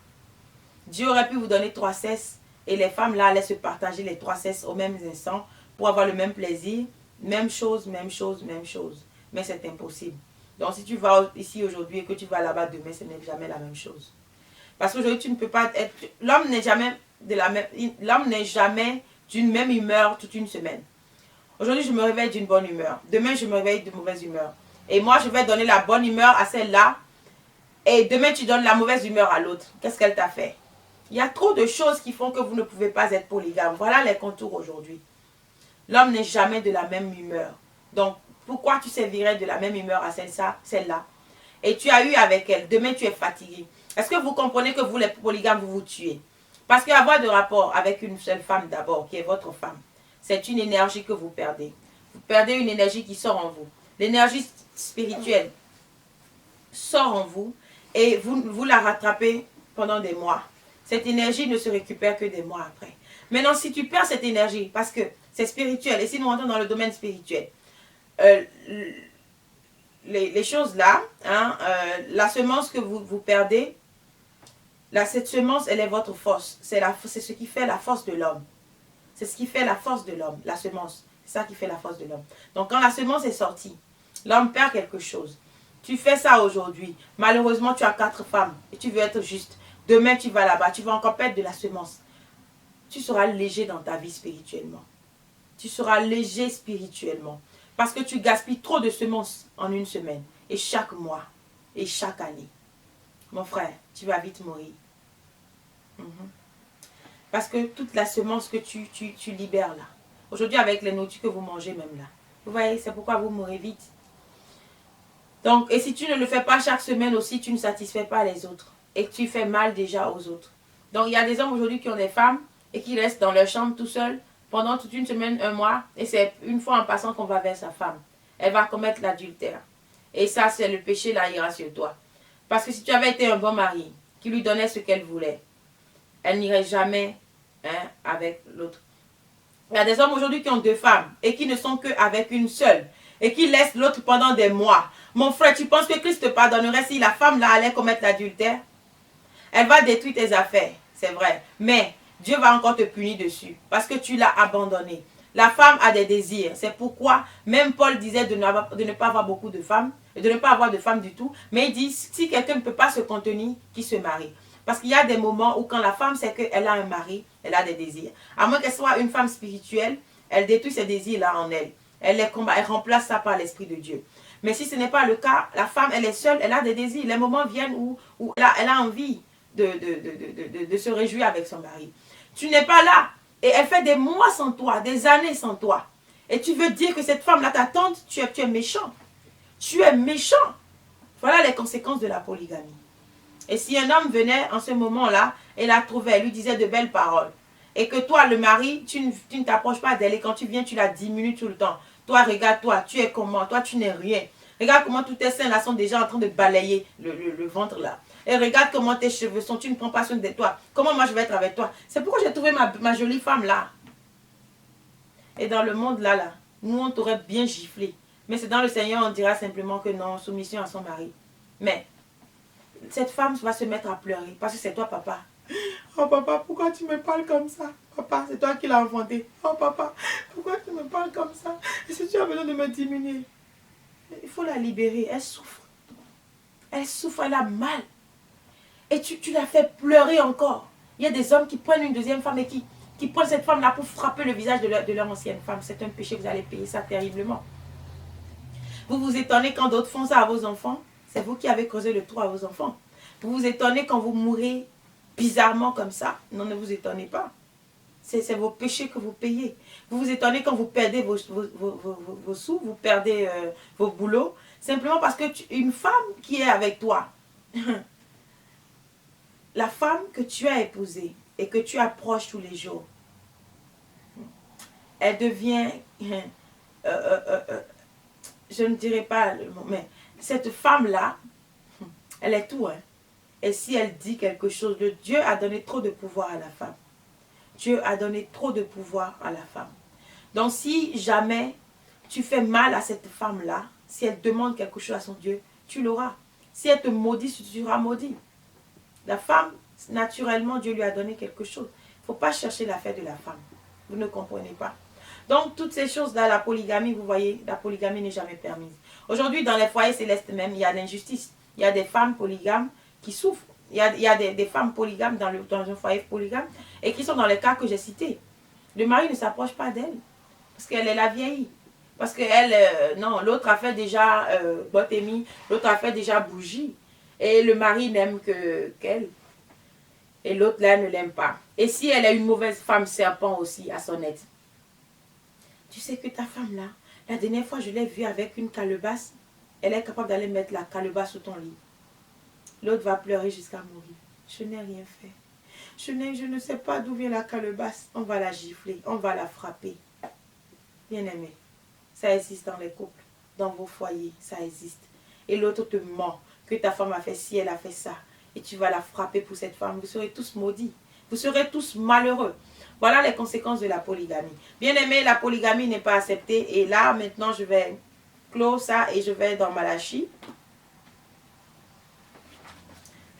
Speaker 3: Dieu aurait pu vous donner 3 cesses et les femmes là allaient se partager les 3 cesses au même instant pour avoir le même plaisir. Même chose, même chose, même chose. Mais c'est impossible. Donc si tu vas ici aujourd'hui et que tu vas là-bas demain, ce n'est jamais la même chose. Parce qu'aujourd'hui, tu ne peux pas être... L'homme n'est jamais d'une même humeur toute une semaine. Aujourd'hui, je me réveille d'une bonne humeur. Demain, je me réveille de mauvaise humeur. Et moi, je vais donner la bonne humeur à celle-là. Et demain, tu donnes la mauvaise humeur à l'autre. Qu'est-ce qu'elle t'a fait? Il y a trop de choses qui font que vous ne pouvez pas être polygame. Voilà les contours aujourd'hui. L'homme n'est jamais de la même humeur. Donc, pourquoi tu servirais de la même humeur à celle-là? Et tu as eu avec elle. Demain, tu es fatigué. Est-ce que vous comprenez que vous, les polygames, vous vous tuez? Parce qu'avoir de rapport avec une seule femme d'abord, qui est votre femme, c'est une énergie que vous perdez. Vous perdez une énergie qui sort en vous. L'énergie spirituelle sort en vous et vous la rattrapez pendant des mois. Cette énergie ne se récupère que des mois après. Maintenant, si tu perds cette énergie, parce que c'est spirituel, et si nous rentrons dans le domaine spirituel, les choses là, hein, la semence que vous perdez, cette semence, elle est votre force. C'est ce qui fait la force de l'homme. C'est ce qui fait la force de l'homme, la semence. C'est ça qui fait la force de l'homme. Donc quand la semence est sortie, l'homme perd quelque chose. Tu fais ça aujourd'hui. Malheureusement, tu as 4 femmes et tu veux être juste. Demain, tu vas là-bas, tu vas encore perdre de la semence. Tu seras léger dans ta vie spirituellement. Tu seras léger spirituellement. Parce que tu gaspilles trop de semences en une semaine. Et chaque mois. Et chaque année. Mon frère, tu vas vite mourir. Parce que toute la semence que tu libères là. Aujourd'hui, avec les nourritures que vous mangez même là. Vous voyez, c'est pourquoi vous mourrez vite. Donc, et si tu ne le fais pas chaque semaine aussi, tu ne satisfais pas les autres. Et tu fais mal déjà aux autres. Donc, il y a des hommes aujourd'hui qui ont des femmes et qui restent dans leur chambre tout seuls pendant toute une semaine, un mois. Et c'est une fois en passant qu'on va vers sa femme. Elle va commettre l'adultère. Et ça, c'est le péché là, ira sur toi. Parce que si tu avais été un bon mari qui lui donnait ce qu'elle voulait, elle n'irait jamais avec l'autre. Il y a des hommes aujourd'hui qui ont 2 femmes et qui ne sont qu'avec une seule et qui laissent l'autre pendant des mois. Mon frère, tu penses que Christ te pardonnerait si la femme là allait commettre l'adultère? Elle va détruire tes affaires, c'est vrai. Mais Dieu va encore te punir dessus parce que tu l'as abandonné. La femme a des désirs. C'est pourquoi même Paul disait de ne pas avoir beaucoup de femmes, de ne pas avoir de femmes du tout. Mais il dit, si quelqu'un ne peut pas se contenir, qu'il se marie. Parce qu'il y a des moments où quand la femme sait qu'elle a un mari, elle a des désirs. À moins qu'elle soit une femme spirituelle, elle détruit ces désirs-là en elle. Elle les combat, elle remplace ça par l'Esprit de Dieu. Mais si ce n'est pas le cas, la femme, elle est seule, elle a des désirs. Les moments viennent où elle a envie de se réjouir avec son mari. Tu n'es pas là. Et elle fait des mois sans toi, des années sans toi. Et tu veux dire que cette femme-là, ta tante, tu es méchant. Tu es méchant. Voilà les conséquences de la polygamie. Et si un homme venait en ce moment-là et la trouvait, elle lui disait de belles paroles, et que toi, le mari, tu ne t'approches pas d'elle, et quand tu viens, tu la diminues tout le temps. Toi, regarde-toi, tu es comment? Toi, tu n'es rien. Regarde comment tous tes seins là sont déjà en train de balayer le ventre là. Et regarde comment tes cheveux sont, tu ne prends pas soin de toi. Comment moi je vais être avec toi? C'est pourquoi j'ai trouvé ma jolie femme là. Et dans le monde là, nous on t'aurait bien giflé. Mais c'est dans le Seigneur, on dira simplement que non, soumission à son mari. Mais cette femme va se mettre à pleurer parce que c'est toi papa. Oh papa, pourquoi tu me parles comme ça? Papa, c'est toi qui l'as enfanté. Oh papa, pourquoi tu me parles comme ça? Et si tu as besoin de me diminuer? Il faut la libérer, elle souffre. Elle souffre, elle a mal. Et tu la fais pleurer encore. Il y a des hommes qui prennent une deuxième femme et qui prennent cette femme-là pour frapper le visage de leur ancienne femme. C'est un péché, vous allez payer ça terriblement. Vous vous étonnez quand d'autres font ça à vos enfants. C'est vous qui avez causé le trou à vos enfants. Vous vous étonnez quand vous mourrez bizarrement comme ça. Non, ne vous étonnez pas. C'est vos péchés que vous payez. Vous vous étonnez quand vous perdez vos sous, vous perdez vos boulots. Simplement parce que une femme qui est avec toi, la femme que tu as épousée et que tu approches tous les jours, elle devient, je ne dirais pas le mot, mais cette femme-là, elle est tout. Hein. Et si elle dit quelque chose, Dieu a donné trop de pouvoir à la femme. Dieu a donné trop de pouvoir à la femme. Donc si jamais tu fais mal à cette femme-là, si elle demande quelque chose à son Dieu, tu l'auras. Si elle te maudit, tu seras maudit. La femme, naturellement, Dieu lui a donné quelque chose. Il ne faut pas chercher l'affaire de la femme. Vous ne comprenez pas. Donc, toutes ces choses-là, la polygamie, vous voyez, la polygamie n'est jamais permise. Aujourd'hui, dans les foyers célestes même, il y a l'injustice. Il y a des femmes polygames qui souffrent. Il y a des femmes polygames dans un foyer polygame et qui sont dans les cas que j'ai cités. Le mari ne s'approche pas d'elle parce qu'elle est la vieille. Parce que non, l'autre a fait déjà botémie, l'autre a fait déjà bougie. Et le mari n'aime qu'elle. Et l'autre là ne l'aime pas. Et si elle est une mauvaise femme serpent aussi à son aide. Tu sais que ta femme là, la dernière fois je l'ai vue avec une calebasse, elle est capable d'aller mettre la calebasse sous ton lit. L'autre va pleurer jusqu'à mourir. Je n'ai rien fait. Je ne sais pas d'où vient la calebasse. On va la gifler, on va la frapper. Bien aimé, ça existe dans les couples, dans vos foyers, ça existe. Et l'autre te ment que ta femme a fait ci, elle a fait ça. Et tu vas la frapper pour cette femme. Vous serez tous maudits. Vous serez tous malheureux. Voilà les conséquences de la polygamie. Bien aimé, la polygamie n'est pas acceptée. Et là, maintenant, je vais clore ça et je vais dans Malachie.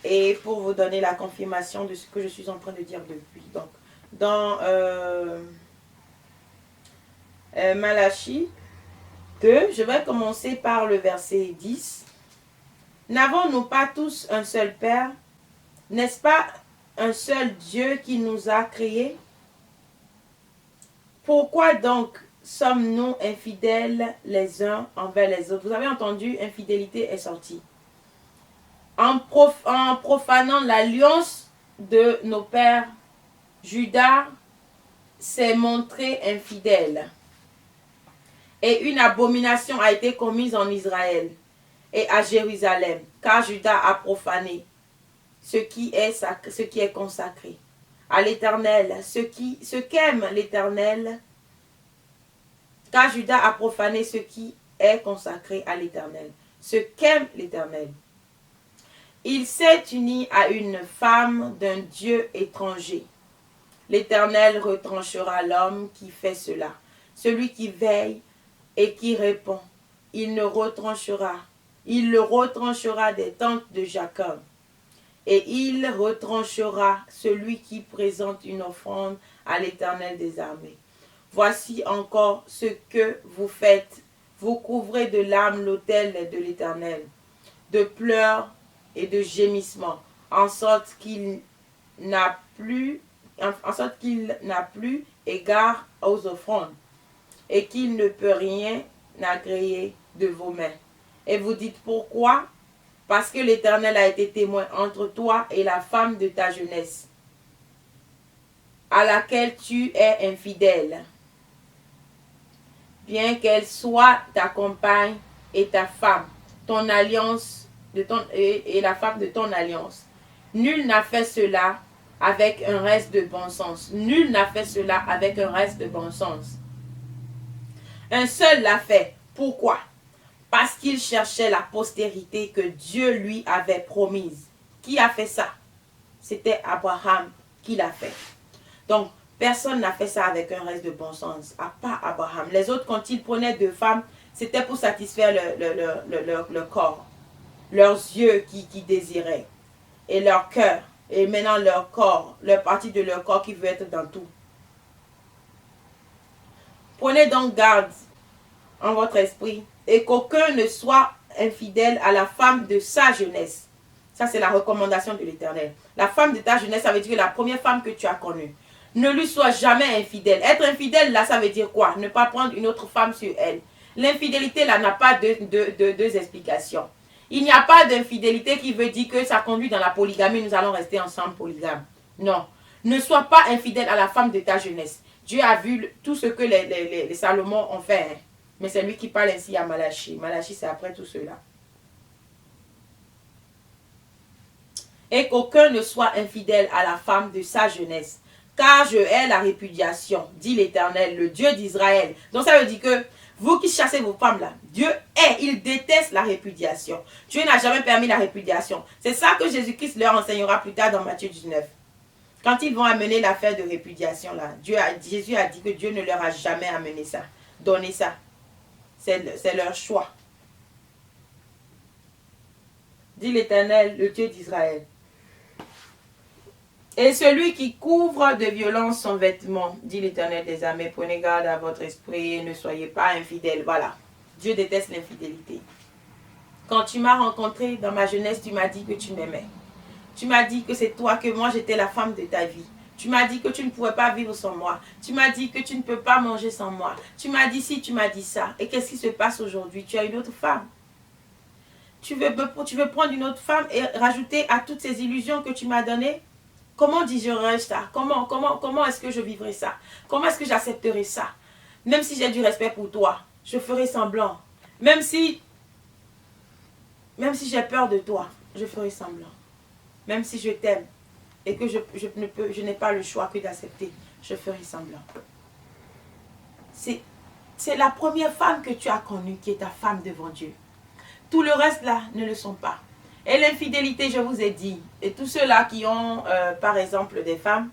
Speaker 3: Et pour vous donner la confirmation de ce que je suis en train de dire depuis. Donc, dans Malachie 2, je vais commencer par le verset 10. N'avons-nous pas tous un seul Père? N'est-ce pas un seul Dieu qui nous a créés? Pourquoi donc sommes-nous infidèles les uns envers les autres? Vous avez entendu, infidélité est sortie. En profanant l'alliance de nos pères, Judas s'est montré infidèle. Et une abomination a été commise en Israël et à Jérusalem, car Judas a profané ce qui est consacré à l'Éternel, ce qu'aime l'Éternel, car Judas a profané ce qui est consacré à l'Éternel, ce qu'aime l'Éternel. Il s'est uni à une femme d'un Dieu étranger. L'Éternel retranchera l'homme qui fait cela, celui qui veille et qui répond. Il le retranchera des tentes de Jacob. Et il retranchera celui qui présente une offrande à l'Éternel des armées. Voici encore ce que vous faites. Vous couvrez de larmes l'autel de l'Éternel, de pleurs et de gémissements, en sorte qu'il n'a plus égard aux offrandes, et qu'il ne peut rien agréer de vos mains. Et vous dites pourquoi? Parce que l'Éternel a été témoin entre toi et la femme de ta jeunesse, à laquelle tu es infidèle, bien qu'elle soit ta compagne et ta femme, ton alliance et la femme de ton alliance. Nul n'a fait cela avec un reste de bon sens. Nul n'a fait cela avec un reste de bon sens. Un seul l'a fait. Pourquoi? Parce qu'il cherchait la postérité que Dieu lui avait promise. Qui a fait ça? C'était Abraham qui l'a fait. Donc, personne n'a fait ça avec un reste de bon sens, à part Abraham. Les autres, quand ils prenaient deux femmes, c'était pour satisfaire leur corps, leurs yeux qui désiraient, et leur cœur, et maintenant leur corps, leur partie de leur corps qui veut être dans tout. Prenez donc garde en votre esprit, et qu'aucun ne soit infidèle à la femme de sa jeunesse. Ça, c'est la recommandation de l'Éternel. La femme de ta jeunesse, ça veut dire la première femme que tu as connue. Ne lui sois jamais infidèle. Être infidèle, là, ça veut dire quoi? Ne pas prendre une autre femme sur elle. L'infidélité, là, n'a pas deux explications. Il n'y a pas d'infidélité qui veut dire que ça conduit dans la polygamie, nous allons rester ensemble polygames. Non. Ne sois pas infidèle à la femme de ta jeunesse. Dieu a vu tout ce que les Salomon ont fait. Hein. Mais c'est lui qui parle ainsi à Malachie. Malachie, c'est après tout cela. Et qu'aucun ne soit infidèle à la femme de sa jeunesse. Car je hais la répudiation, dit l'Éternel, le Dieu d'Israël. Donc ça veut dire que vous qui chassez vos femmes là, Dieu hait, il déteste la répudiation. Dieu n'a jamais permis la répudiation. C'est ça que Jésus-Christ leur enseignera plus tard dans Matthieu 19. Quand ils vont amener l'affaire de répudiation, là, Jésus a dit que Dieu ne leur a jamais amené ça, donné ça. C'est leur choix. Dit l'Éternel, le Dieu d'Israël. Et celui qui couvre de violence son vêtement, dit l'Éternel des armées, prenez garde à votre esprit et ne soyez pas infidèles. Voilà, Dieu déteste l'infidélité. Quand tu m'as rencontré dans ma jeunesse, tu m'as dit que tu m'aimais. Tu m'as dit que c'est toi, que moi j'étais la femme de ta vie. Tu m'as dit que tu ne pouvais pas vivre sans moi. Tu m'as dit que tu ne peux pas manger sans moi. Tu m'as dit ci, tu m'as dit ça. Et qu'est-ce qui se passe aujourd'hui? Tu as une autre femme. Tu veux prendre une autre femme et rajouter à toutes ces illusions que tu m'as données? Comment digérerais-je ça? Comment est-ce que je vivrai ça? Comment est-ce que j'accepterai ça? Même si j'ai du respect pour toi, je ferai semblant. Même si j'ai peur de toi, je ferai semblant. Même si je t'aime et que je n'ai pas le choix que d'accepter, je ferai semblant. C'est la première femme que tu as connue qui est ta femme devant Dieu. Tout le reste là ne le sont pas. Et l'infidélité, je vous ai dit, et tous ceux-là qui ont, par exemple, des femmes,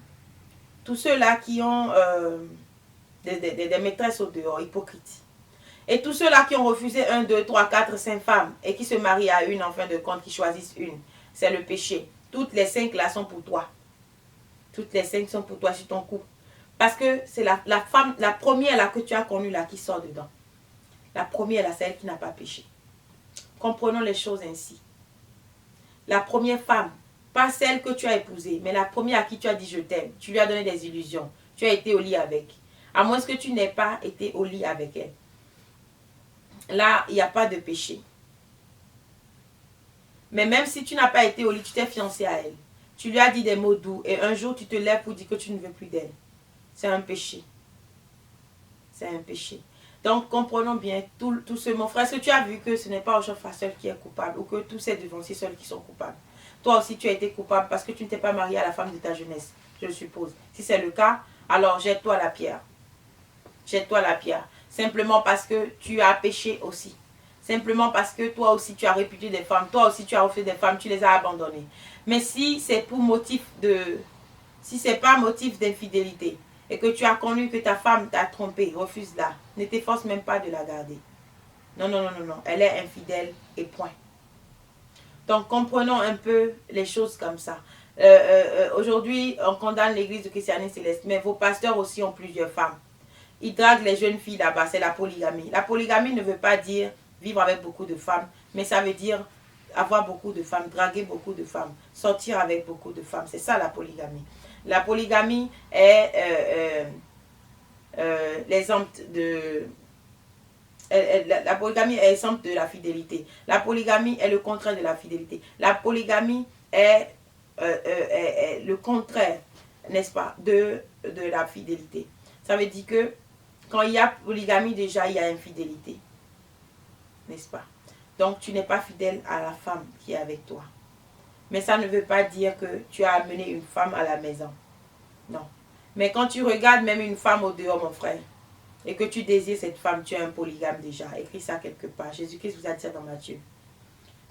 Speaker 3: tous ceux-là qui ont des maîtresses au dehors, hypocrites. Et tous ceux-là qui ont refusé 1, 2, 3, 4, 5 femmes et qui se marient à une en fin de compte, qui choisissent une, c'est le péché. Toutes les 5 là sont pour toi. Toutes les 5 sont pour toi sur ton cou. Parce que c'est la femme, la première là que tu as connue là qui sort dedans. La première là, c'est elle qui n'a pas péché. Comprenons les choses ainsi. La première femme, pas celle que tu as épousée, mais la première à qui tu as dit je t'aime. Tu lui as donné des illusions. Tu as été au lit avec. À moins que tu n'aies pas été au lit avec elle. Là, il n'y a pas de péché. Mais même si tu n'as pas été au lit, tu t'es fiancé à elle. Tu lui as dit des mots doux et un jour tu te lèves pour dire que tu ne veux plus d'elle. C'est un péché. C'est un péché. Donc, comprenons bien tout ce... Mon frère, est-ce que tu as vu que ce n'est pas Ochofa seul qui est coupable ou que tous ces devanciers seuls qui sont coupables? Toi aussi, tu as été coupable parce que tu ne t'es pas marié à la femme de ta jeunesse, je le suppose. Si c'est le cas, alors jette-toi la pierre. Jette-toi la pierre. Simplement parce que tu as péché aussi. Simplement parce que toi aussi, tu as répudié des femmes. Toi aussi, tu as refusé des femmes, tu les as abandonnées. Mais si c'est pour motif de... Si c'est pas motif d'infidélité, et que tu as connu que ta femme t'a trompé, refuse-la. Ne t'efforce même pas de la garder. Non, non, non, non, non. Elle est infidèle et point. Donc, comprenons un peu les choses comme ça. Aujourd'hui, on condamne l'église de Christianisme Céleste, mais vos pasteurs aussi ont plusieurs femmes. Ils draguent les jeunes filles là-bas, c'est la polygamie. La polygamie ne veut pas dire vivre avec beaucoup de femmes, mais ça veut dire avoir beaucoup de femmes, draguer beaucoup de femmes, sortir avec beaucoup de femmes. C'est ça la polygamie. La polygamie est l'exemple de... La polygamie est exemple de la fidélité. La polygamie est le contraire de la fidélité. La polygamie est le contraire, n'est-ce pas, de la fidélité. Ça veut dire que quand il y a polygamie, déjà, il y a infidélité. N'est-ce pas? Donc, tu n'es pas fidèle à la femme qui est avec toi. Mais ça ne veut pas dire que tu as amené une femme à la maison. Non. Mais quand tu regardes même une femme au dehors, mon frère, et que tu désires cette femme, tu es un polygame déjà. Écris ça quelque part. Jésus-Christ vous a dit ça dans Matthieu.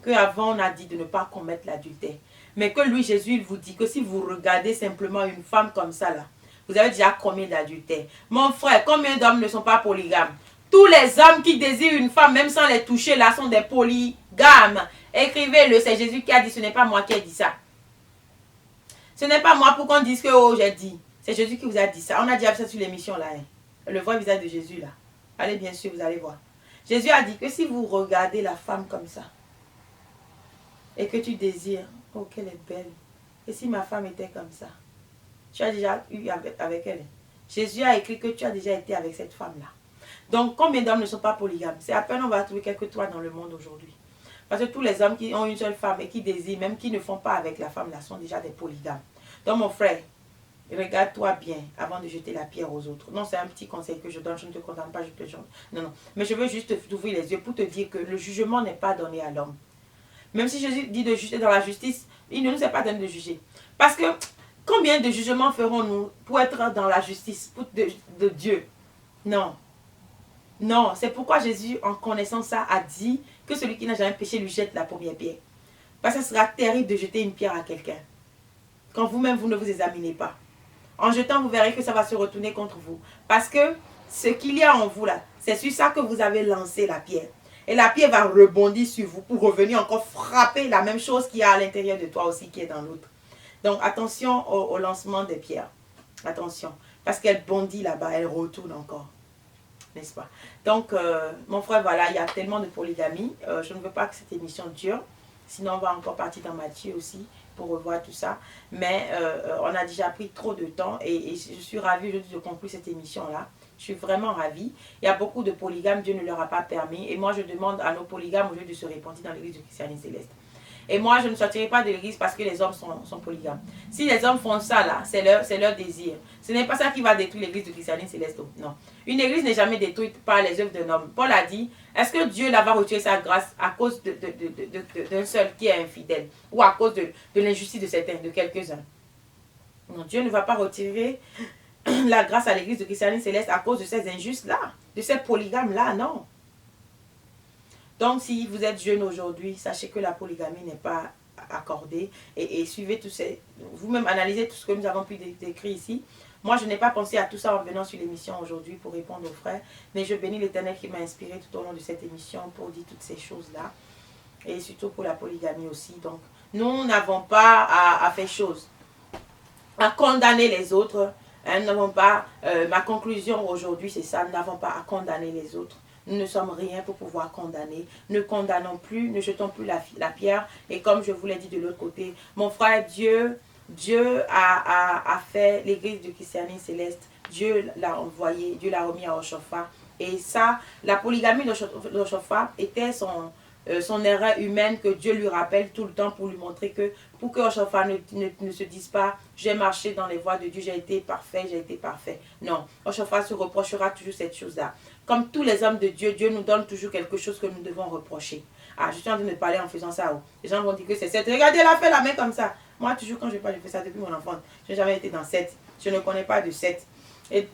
Speaker 3: Qu'avant, on a dit de ne pas commettre l'adultère. Mais que lui, Jésus, il vous dit que si vous regardez simplement une femme comme ça, là, vous avez déjà commis l'adultère. Mon frère, combien d'hommes ne sont pas polygames? Tous les hommes qui désirent une femme, même sans les toucher, là, sont des polygames. Écrivez-le, c'est Jésus qui a dit, ce n'est pas moi qui ai dit ça. Ce n'est pas moi pour qu'on dise que, oh, j'ai dit. C'est Jésus qui vous a dit ça. On a dit ça sur l'émission, là. Hein. Le vrai visage de Jésus, là. Allez, bien sûr, vous allez voir. Jésus a dit que si vous regardez la femme comme ça, et que tu désires, oh, qu'elle est belle. Et si ma femme était comme ça? Tu as déjà eu avec elle. Jésus a écrit que tu as déjà été avec cette femme-là. Donc, combien d'hommes ne sont pas polygames? C'est à peine on va trouver quelques toits dans le monde aujourd'hui. Parce que tous les hommes qui ont une seule femme et qui désirent, même qui ne font pas avec la femme-là, sont déjà des polygames. Donc, mon frère, regarde-toi bien avant de jeter la pierre aux autres. Non, c'est un petit conseil que je donne. Je ne te condamne pas, je te jure. Non, non. Mais je veux juste t'ouvrir les yeux pour te dire que le jugement n'est pas donné à l'homme. Même si Jésus dit de juger dans la justice, il ne nous est pas donné de juger. Parce que combien de jugements ferons-nous pour être dans la justice de Dieu? Non. Non, c'est pourquoi Jésus, en connaissant ça, a dit que celui qui n'a jamais péché lui jette la première pierre. Parce que ce sera terrible de jeter une pierre à quelqu'un. quand vous-même, vous ne vous examinez pas. En jetant, vous verrez que ça va se retourner contre vous. Parce que ce qu'il y a en vous là, c'est sur ça que vous avez lancé la pierre. Et la pierre va rebondir sur vous pour revenir encore frapper la même chose qu'il y a à l'intérieur de toi aussi qui est dans l'autre. Donc attention au lancement des pierres. Attention. Parce qu'elle bondit là-bas, elle retourne encore. N'est-ce pas? Donc, mon frère, voilà, il y a tellement de polygamie. Je ne veux pas que cette émission dure. Sinon, on va encore partir dans Matthieu aussi pour revoir tout ça. Mais on a déjà pris trop de temps et je suis ravie aujourd'hui de conclure cette émission-là. Je suis vraiment ravie. Il y a beaucoup de polygames, Dieu ne leur a pas permis. Et moi, je demande à nos polygames aujourd'hui de se répandre dans l'église du christianisme céleste. Et moi, je ne sortirai pas de l'église parce que les hommes sont polygames. Si les hommes font ça, là, c'est leur désir. Ce n'est pas ça qui va détruire l'église du christianisme céleste. Non. Une église n'est jamais détruite par les œuvres d'un homme. Paul a dit, est-ce que Dieu va retirer sa grâce à cause d'un seul qui est infidèle ou à cause de l'injustice de certains, de quelques-uns? Non, Dieu ne va pas retirer la grâce à l'église du christianisme céleste à cause de ces injustes-là, de ces polygames-là, non. Donc, si vous êtes jeune aujourd'hui, sachez que la polygamie n'est pas accordée et suivez tout ces... Vous-même analysez tout ce que nous avons pu décrire ici. Moi, je n'ai pas pensé à tout ça en venant sur l'émission aujourd'hui pour répondre aux frères, mais je bénis l'Éternel qui m'a inspiré tout au long de cette émission pour dire toutes ces choses-là et surtout pour la polygamie aussi. Donc, nous n'avons pas à faire chose, à condamner les autres. Nous n'avons pas... ma conclusion aujourd'hui, c'est ça, nous n'avons pas à condamner les autres. Nous ne sommes rien pour pouvoir condamner. Ne condamnons plus, ne jetons plus la pierre. Et comme je vous l'ai dit de l'autre côté, mon frère, Dieu a fait l'église du christianisme céleste. Dieu l'a envoyé, Dieu l'a remis à Oshopha. Et ça, la polygamie d'Oshopha était son erreur humaine que Dieu lui rappelle tout le temps pour lui montrer que, pour que Oshopha ne se dise pas, j'ai marché dans les voies de Dieu, j'ai été parfait, j'ai été parfait. Non, Oshopha se reprochera toujours cette chose-là. Comme tous les hommes de Dieu, Dieu nous donne toujours quelque chose que nous devons reprocher. Ah, je suis en train de parler en faisant ça. Oh. Les gens vont dire que c'est 7. Regardez, elle a fait la main comme ça. Moi, toujours quand je parle, je fais ça depuis mon enfance. Je n'ai jamais été dans 7. Je ne connais pas de 7. Et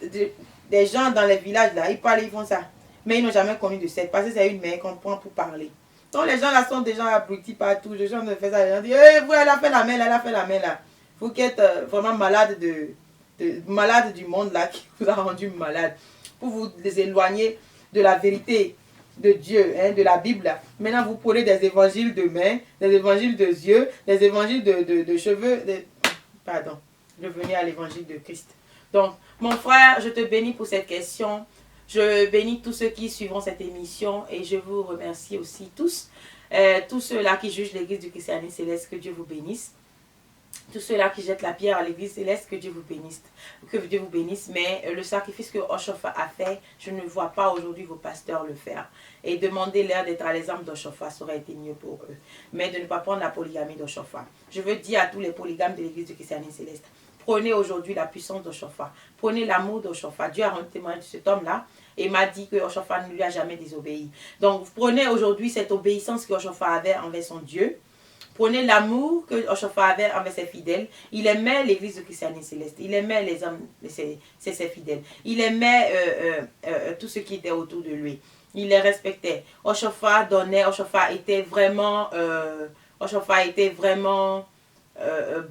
Speaker 3: des gens dans les villages, là, ils parlent, ils font ça. Mais ils n'ont jamais connu de 7. Parce que c'est une main qu'on prend pour parler. Donc les gens là sont des gens abrutis partout. Les gens me font ça. Les gens disent, hey, vous, elle a fait la main là, elle a fait la main là. Vous qui êtes vraiment malade malade du monde là, qui vous a rendu malade. Pour vous éloigner de la vérité de Dieu, hein, de la Bible. Maintenant, vous prenez des évangiles de mains, des évangiles de yeux, des évangiles de cheveux. Pardon, revenez à l'évangile de Christ. Donc, mon frère, je te bénis pour cette question. Je bénis tous ceux qui suivront cette émission et je vous remercie aussi tous. Tous ceux-là qui jugent l'église du christianisme céleste, que Dieu vous bénisse. Tous ceux-là qui jettent la pierre à l'église céleste, que Dieu vous bénisse. Que Dieu vous bénisse. Mais le sacrifice que Oshopha a fait, je ne vois pas aujourd'hui vos pasteurs le faire. Et demandez-leur d'être à l'exemple d'Oshopha, ça aurait été mieux pour eux. Mais de ne pas prendre la polygamie d'Oshopha. Je veux dire à tous les polygames de l'église du christianisme céleste, prenez aujourd'hui la puissance d'Oshopha. Prenez l'amour d'Oshopha. Dieu a rendu témoignage de cet homme-là et m'a dit que Oshopha ne lui a jamais désobéi. Donc, prenez aujourd'hui cette obéissance que Oshopha avait envers son Dieu. Prenez l'amour que Oshopha avait envers ses fidèles. Il aimait l'église de christianisme céleste. Il aimait les hommes, ses fidèles. Il aimait tout ce qui était autour de lui. Il les respectait. Oshopha donnait. Oshopha était vraiment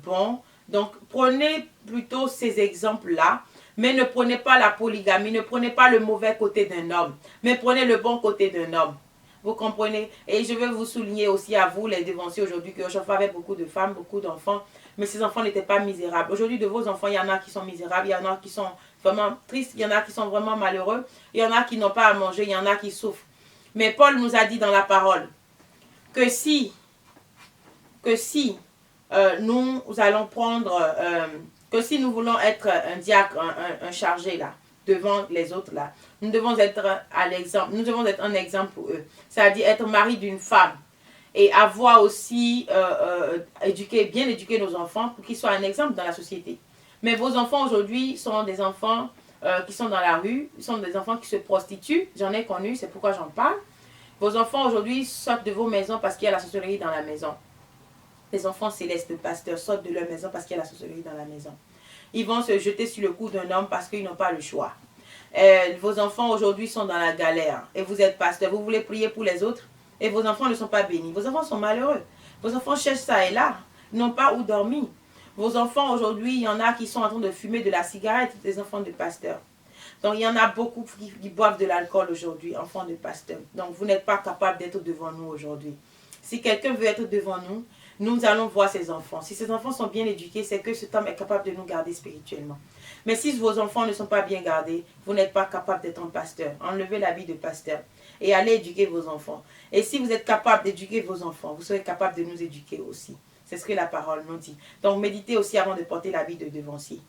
Speaker 3: bon. Donc, prenez plutôt ces exemples-là. Mais ne prenez pas la polygamie. Ne prenez pas le mauvais côté d'un homme. Mais prenez le bon côté d'un homme. Vous comprenez? Et je veux vous souligner aussi à vous, les devanciers aujourd'hui, que Oshopha avait beaucoup de femmes, beaucoup d'enfants. Mais ces enfants n'étaient pas misérables. Aujourd'hui, de vos enfants, il y en a qui sont misérables. Il y en a qui sont vraiment tristes. Il y en a qui sont vraiment malheureux. Il y en a qui n'ont pas à manger. Il y en a qui souffrent. Mais Paul nous a dit dans la parole que si nous allons prendre... que si nous voulons être un diacre, un chargé là, devant les autres là, nous devons être à l'exemple, nous devons être un exemple pour eux. C'est-à-dire être mari d'une femme et avoir aussi bien éduquer nos enfants pour qu'ils soient un exemple dans la société. Mais vos enfants aujourd'hui sont des enfants qui sont dans la rue, sont des enfants qui se prostituent, j'en ai connu, c'est pourquoi j'en parle. Vos enfants aujourd'hui sortent de vos maisons parce qu'il y a la sorcellerie dans la maison. Les enfants célestes de pasteurs sortent de leur maison parce qu'il y a la sorcellerie dans la maison. Ils vont se jeter sur le cou d'un homme parce qu'ils n'ont pas le choix. Vos enfants aujourd'hui sont dans la galère et vous êtes pasteur. Vous voulez prier pour les autres et vos enfants ne sont pas bénis. Vos enfants sont malheureux. Vos enfants cherchent ça et là. Ils n'ont pas où dormir. Vos enfants aujourd'hui, il y en a qui sont en train de fumer de la cigarette, des enfants de pasteurs. Donc, il y en a beaucoup qui boivent de l'alcool aujourd'hui, enfants de pasteurs. Donc, vous n'êtes pas capable d'être devant nous aujourd'hui. Si quelqu'un veut être devant nous, nous allons voir ses enfants. Si ses enfants sont bien éduqués, c'est que cet homme est capable de nous garder spirituellement. Mais si vos enfants ne sont pas bien gardés, vous n'êtes pas capable d'être un pasteur. Enlevez l'habit de pasteur et allez éduquer vos enfants. Et si vous êtes capable d'éduquer vos enfants, vous serez capable de nous éduquer aussi. C'est ce que la parole nous dit. Donc, méditez aussi avant de porter l'habit de devancier.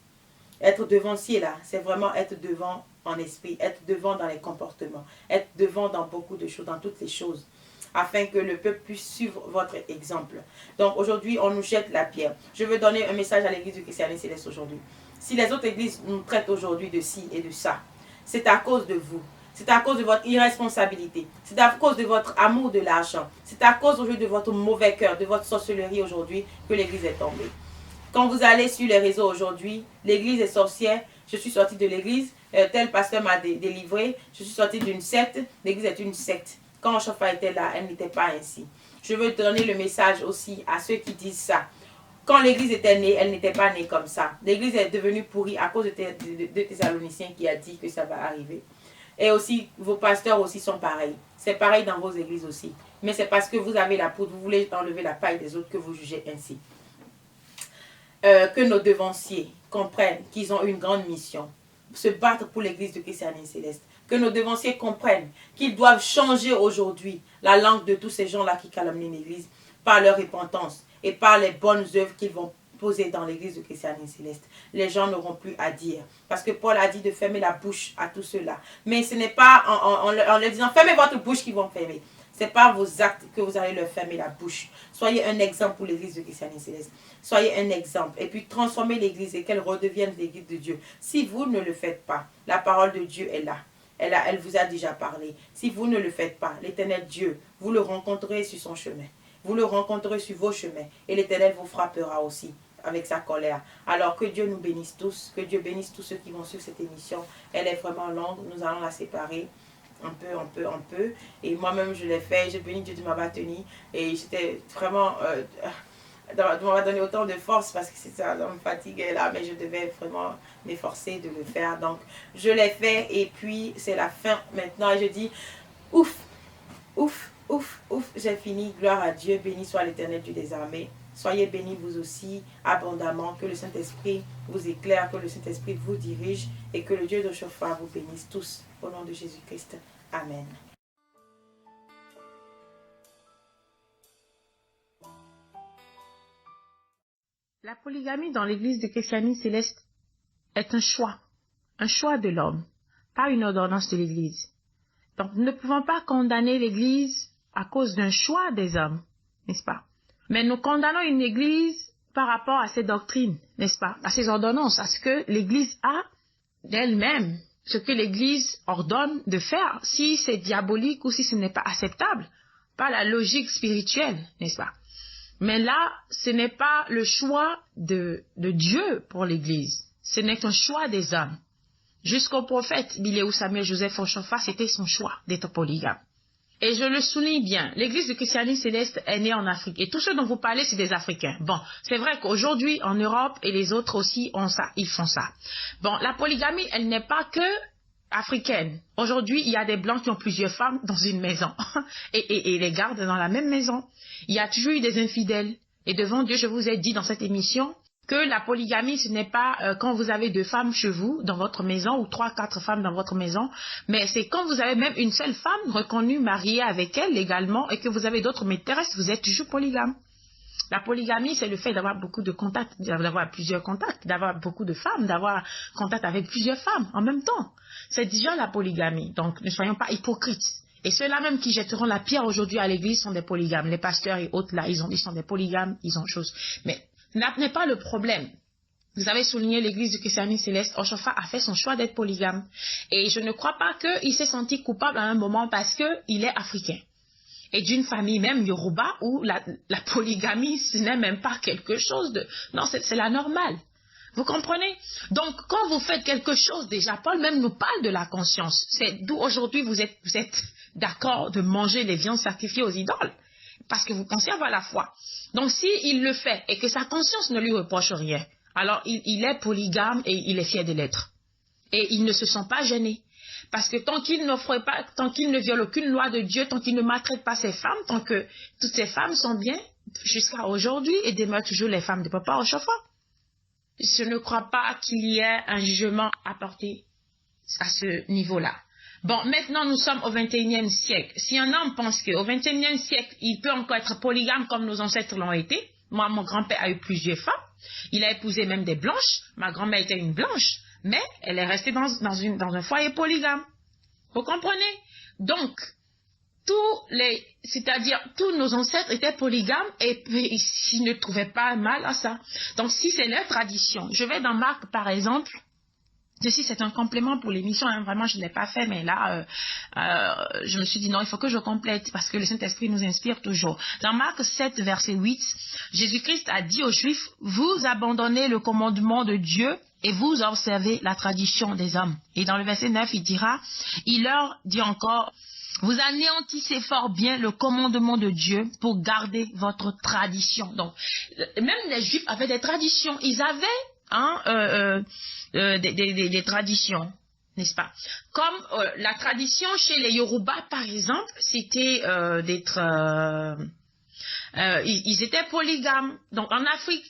Speaker 3: Être devancier, là, c'est vraiment être devant en esprit, être devant dans les comportements, être devant dans beaucoup de choses, dans toutes les choses, afin que le peuple puisse suivre votre exemple. Donc, aujourd'hui, on nous jette la pierre. Je veux donner un message à l'église du Christianisme Céleste aujourd'hui. Si les autres églises nous traitent aujourd'hui de ci et de ça, c'est à cause de vous. C'est à cause de votre irresponsabilité. C'est à cause de votre amour de l'argent. C'est à cause aujourd'hui de votre mauvais cœur, de votre sorcellerie aujourd'hui que l'église est tombée. Quand vous allez sur les réseaux aujourd'hui, l'église est sorcière, je suis sortie de l'église, tel pasteur m'a délivré, je suis sortie d'une secte, l'église est une secte. Quand Chofa était là, elle n'était pas ainsi. Je veux donner le message aussi à ceux qui disent ça. Quand l'église était née, elle n'était pas née comme ça. L'église est devenue pourrie à cause de Thessaloniciens qui a dit que ça va arriver. Et aussi, vos pasteurs aussi sont pareils. C'est pareil dans vos églises aussi. Mais c'est parce que vous avez la poudre, vous voulez enlever la paille des autres que vous jugez ainsi. Que nos devanciers comprennent qu'ils ont une grande mission. Se battre pour l'église du Christianisme Céleste. Que nos devanciers comprennent qu'ils doivent changer aujourd'hui la langue de tous ces gens-là qui calomnient l'église par leur repentance et par les bonnes œuvres qu'ils vont poser dans l'église du Christianisme Céleste. Les gens n'auront plus à dire. Parce que Paul a dit de fermer la bouche à tous ceux-là. Mais ce n'est pas en leur disant fermez votre bouche qu'ils vont fermer. Ce n'est pas vos actes que vous allez leur fermer la bouche. Soyez un exemple pour l'église du Christianisme Céleste. Soyez un exemple. Et puis transformez l'église et qu'elle redevienne l'église de Dieu. Si vous ne le faites pas, la parole de Dieu est là. Elle vous a déjà parlé. Si vous ne le faites pas, l'Éternel Dieu, vous le rencontrerez sur son chemin. Vous le rencontrerez sur vos chemins. Et l'Éternel vous frappera aussi avec sa colère. Alors que Dieu nous bénisse tous. Que Dieu bénisse tous ceux qui vont suivre cette émission. Elle est vraiment longue. Nous allons la séparer. Un peu. Et moi-même, je l'ai fait. J'ai béni Dieu de m'avoir tenu. Et j'étais vraiment... de m'avoir donné autant de force parce que ça me fatiguait là. Mais je devais vraiment m'efforcer de le faire. Donc, je l'ai fait. Et puis, c'est la fin maintenant. Et je dis, ouf, ouf, ouf, ouf. J'ai fini. Gloire à Dieu. Béni soit l'Éternel Dieu des armées. Soyez bénis vous aussi abondamment. Que le Saint-Esprit vous éclaire. Que le Saint-Esprit vous dirige. Et que le Dieu de Chofa vous bénisse tous. Au nom de Jésus-Christ. Amen.
Speaker 1: La polygamie dans l'église du Christianisme Céleste est un choix de l'homme, pas une ordonnance de l'église. Donc nous ne pouvons pas condamner l'église à cause d'un choix des hommes, n'est-ce pas? Mais nous condamnons une église par rapport à ses doctrines, n'est-ce pas? À ses ordonnances, à ce que l'église a d'elle-même, ce que l'église ordonne de faire, si c'est diabolique ou si ce n'est pas acceptable, pas la logique spirituelle, n'est-ce pas? Mais là, ce n'est pas le choix de Dieu pour l'Église. Ce n'est qu'un choix des hommes. Jusqu'au prophète Biléou Samuel Joseph Ochofa, c'était son choix d'être polygame. Et je le souligne bien, l'Église du Christianisme Céleste est née en Afrique. Et tous ceux dont vous parlez, c'est des Africains. Bon, c'est vrai qu'aujourd'hui, en Europe, et les autres aussi ont ça, ils font ça. Bon, la polygamie, elle n'est pas que africaine. Aujourd'hui, il y a des Blancs qui ont plusieurs femmes dans une maison et les gardent dans la même maison. Il y a toujours eu des infidèles. Et devant Dieu, je vous ai dit dans cette émission que la polygamie, ce n'est pas quand vous avez 2 femmes chez vous, dans votre maison, ou 3, 4 femmes dans votre maison, mais c'est quand vous avez même une seule femme reconnue, mariée avec elle légalement, et que vous avez d'autres maîtresses, vous êtes toujours polygame. La polygamie, c'est le fait d'avoir beaucoup de contacts, d'avoir plusieurs contacts, d'avoir beaucoup de femmes, d'avoir contact avec plusieurs femmes en même temps. C'est déjà la polygamie. Donc, ne soyons pas hypocrites. Et ceux-là même qui jetteront la pierre aujourd'hui à l'église sont des polygames. Les pasteurs et autres, là, ils sont des polygames, ils ont chose. Mais là n'est pas le problème. Vous avez souligné l'église du Christianisme Céleste. Ochofa a fait son choix d'être polygame. Et je ne crois pas qu'il s'est senti coupable à un moment parce qu'il est africain. Et d'une famille même Yoruba où la polygamie, ce n'est même pas quelque chose de... Non, c'est la normale. Vous comprenez? Donc, quand vous faites quelque chose, déjà, Paul même nous parle de la conscience. C'est d'où aujourd'hui vous êtes d'accord de manger les viandes sacrifiées aux idoles. parce que vous pensez avoir la foi. Donc, s'il le fait et que sa conscience ne lui reproche rien, alors il est polygame et il est fier de l'être. Et il ne se sent pas gêné. Parce que tant qu'il n'offre pas, tant qu'il ne viole aucune loi de Dieu, tant qu'il ne maltraite pas ses femmes, tant que toutes ces femmes sont bien, jusqu'à aujourd'hui, et demeurent toujours les femmes de Papa Ochofa. Je ne crois pas qu'il y ait un jugement apporté à ce niveau-là. Bon, maintenant nous sommes au 21e siècle. Si un homme pense qu'au 21e siècle, il peut encore être polygame comme nos ancêtres l'ont été, moi, mon grand-père a eu plusieurs femmes, il a épousé même des blanches, ma grand-mère était une blanche, mais elle est restée dans un foyer polygame. Vous comprenez? Donc, c'est-à-dire tous nos ancêtres étaient polygames et ils ne trouvaient pas mal à ça. Donc, si c'est leur tradition, je vais dans Marc par exemple. Ceci, c'est un complément pour l'émission, hein. Vraiment, je ne l'ai pas fait, mais là, je me suis dit non, il faut que je complète parce que le Saint-Esprit nous inspire toujours. Dans Marc 7, verset 8, Jésus-Christ a dit aux Juifs, « Vous abandonnez le commandement de Dieu et vous observez la tradition des hommes. » Et dans le verset 9, il leur dit encore, « Vous anéantissez fort bien le commandement de Dieu pour garder votre tradition. » Donc, même les Juifs avaient des traditions. Ils avaient des traditions, n'est-ce pas? Comme la tradition chez les Yoruba, par exemple, c'était ils étaient polygames. Donc en Afrique,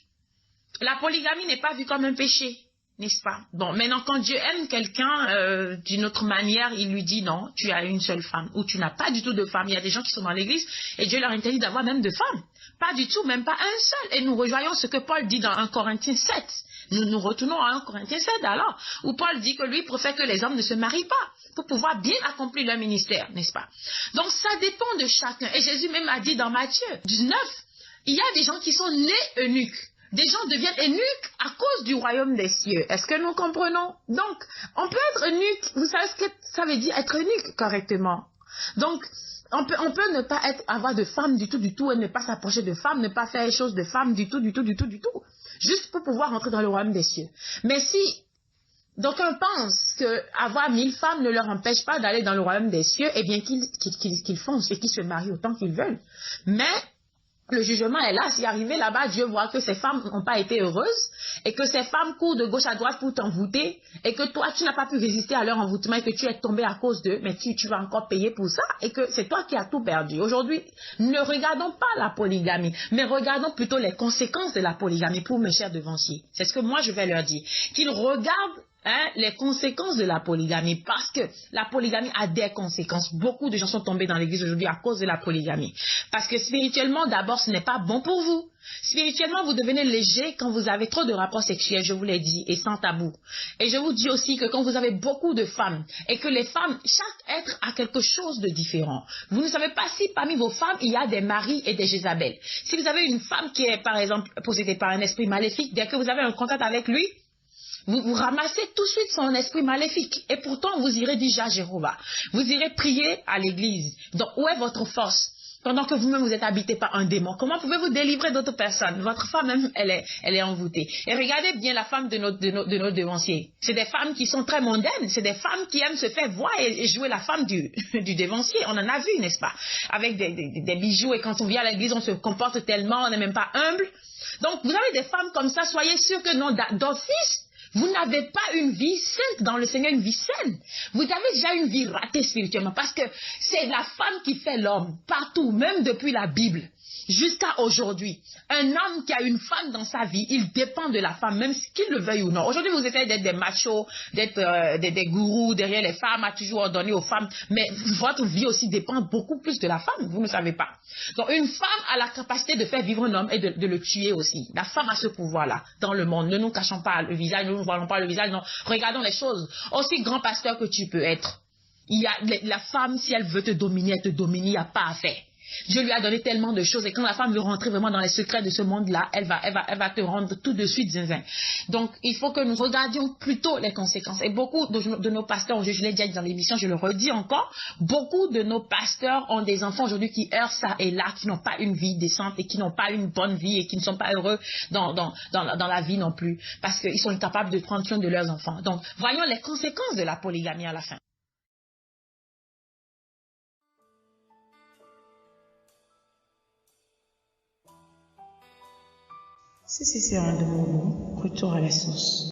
Speaker 1: la polygamie n'est pas vue comme un péché, n'est-ce pas? Bon, maintenant quand Dieu aime quelqu'un d'une autre manière, il lui dit non, tu as une seule femme, ou tu n'as pas du tout de femme. Il y a des gens qui sont dans l'église et Dieu leur interdit d'avoir même de femmes. Pas du tout, même pas un seul. Et nous rejoignons ce que Paul dit dans 1 Corinthiens 7. Nous retournons à 1 Corinthiens 7 alors, où Paul dit que lui préfère que les hommes ne se marient pas pour pouvoir bien accomplir leur ministère, n'est-ce pas? Donc ça dépend de chacun. Et Jésus même a dit dans Matthieu 19, il y a des gens qui sont nés eunuques. Des gens deviennent eunuques à cause du royaume des cieux. Est-ce que nous comprenons? Donc, on peut être eunuque. Vous savez ce que ça veut dire être eunuque correctement? Donc, on peut ne pas avoir de femme du tout, et ne pas s'approcher de femme, ne pas faire les choses de femme du tout. Juste pour pouvoir entrer dans le royaume des cieux. Mais si d'aucuns pensent qu'avoir 1000 femmes ne leur empêche pas d'aller dans le royaume des cieux, eh bien qu'ils foncent et qu'ils se marient autant qu'ils veulent. Mais le jugement est là. Si arrivé là-bas, Dieu voit que ces femmes n'ont pas été heureuses et que ces femmes courent de gauche à droite pour t'envoûter et que toi, tu n'as pas pu résister à leur envoûtement et que tu es tombé à cause d'eux, mais tu vas encore payer pour ça et que c'est toi qui as tout perdu. Aujourd'hui, ne regardons pas la polygamie, mais regardons plutôt les conséquences de la polygamie pour mes chers devanciers. C'est ce que moi, je vais leur dire. Qu'ils regardent les conséquences de la polygamie, parce que la polygamie a des conséquences. Beaucoup de gens sont tombés dans l'église aujourd'hui à cause de la polygamie. Parce que spirituellement, d'abord, ce n'est pas bon pour vous. Spirituellement, vous devenez léger quand vous avez trop de rapports sexuels, je vous l'ai dit, et sans tabou. Et je vous dis aussi que quand vous avez beaucoup de femmes, et que les femmes, chaque être a quelque chose de différent. Vous ne savez pas si parmi vos femmes, il y a des maris et des Jézabel. Si vous avez une femme qui est, par exemple, possédée par un esprit maléfique, dès que vous avez un contact avec lui, vous ramassez tout de suite son esprit maléfique. Et pourtant, vous irez dire à Jéhovah. Vous irez prier à l'église. Donc, où est votre force? Pendant que vous-même vous êtes habité par un démon. Comment pouvez-vous délivrer d'autres personnes? Votre femme même, elle est envoûtée. Et regardez bien la femme de nos devanciers. C'est des femmes qui sont très mondaines. C'est des femmes qui aiment se faire voir et jouer la femme du devancier. On en a vu, n'est-ce pas? Avec des bijoux. Et quand on vient à l'église, on se comporte tellement, on n'est même pas humble. Donc, vous avez des femmes comme ça. Soyez sûrs que non, d'office, vous n'avez pas une vie sainte dans le Seigneur, une vie saine. Vous avez déjà une vie ratée spirituellement parce que c'est la femme qui fait l'homme partout, même depuis la Bible jusqu'à aujourd'hui. Un homme qui a une femme dans sa vie, il dépend de la femme, même qu'il le veuille ou non. Aujourd'hui, vous essayez d'être des machos, d'être des gourous derrière les femmes, à toujours ordonner aux femmes, mais votre vie aussi dépend beaucoup plus de la femme, vous ne savez pas. Donc, une femme a la capacité de faire vivre un homme et de le tuer aussi. La femme a ce pouvoir-là dans le monde. Ne nous cachons pas le visage, ne nous voilons pas le visage, non. Regardons les choses. Aussi grand pasteur que tu peux être. Il y a la femme, si elle veut te dominer, elle te domine, il n'y a pas à faire. Dieu lui a donné tellement de choses et quand la femme veut rentrer vraiment dans les secrets de ce monde-là, elle va te rendre tout de suite zinzin. Donc, il faut que nous regardions plutôt les conséquences. Et beaucoup de nos pasteurs, je l'ai déjà dit dans l'émission, je le redis encore, beaucoup de nos pasteurs ont des enfants aujourd'hui qui errent ça et là, qui n'ont pas une vie décente et qui n'ont pas une bonne vie et qui ne sont pas heureux dans la vie non plus parce qu'ils sont incapables de prendre soin de leurs enfants. Donc, voyons les conséquences de la polygamie à la fin. C'est un de mots, retour à la source.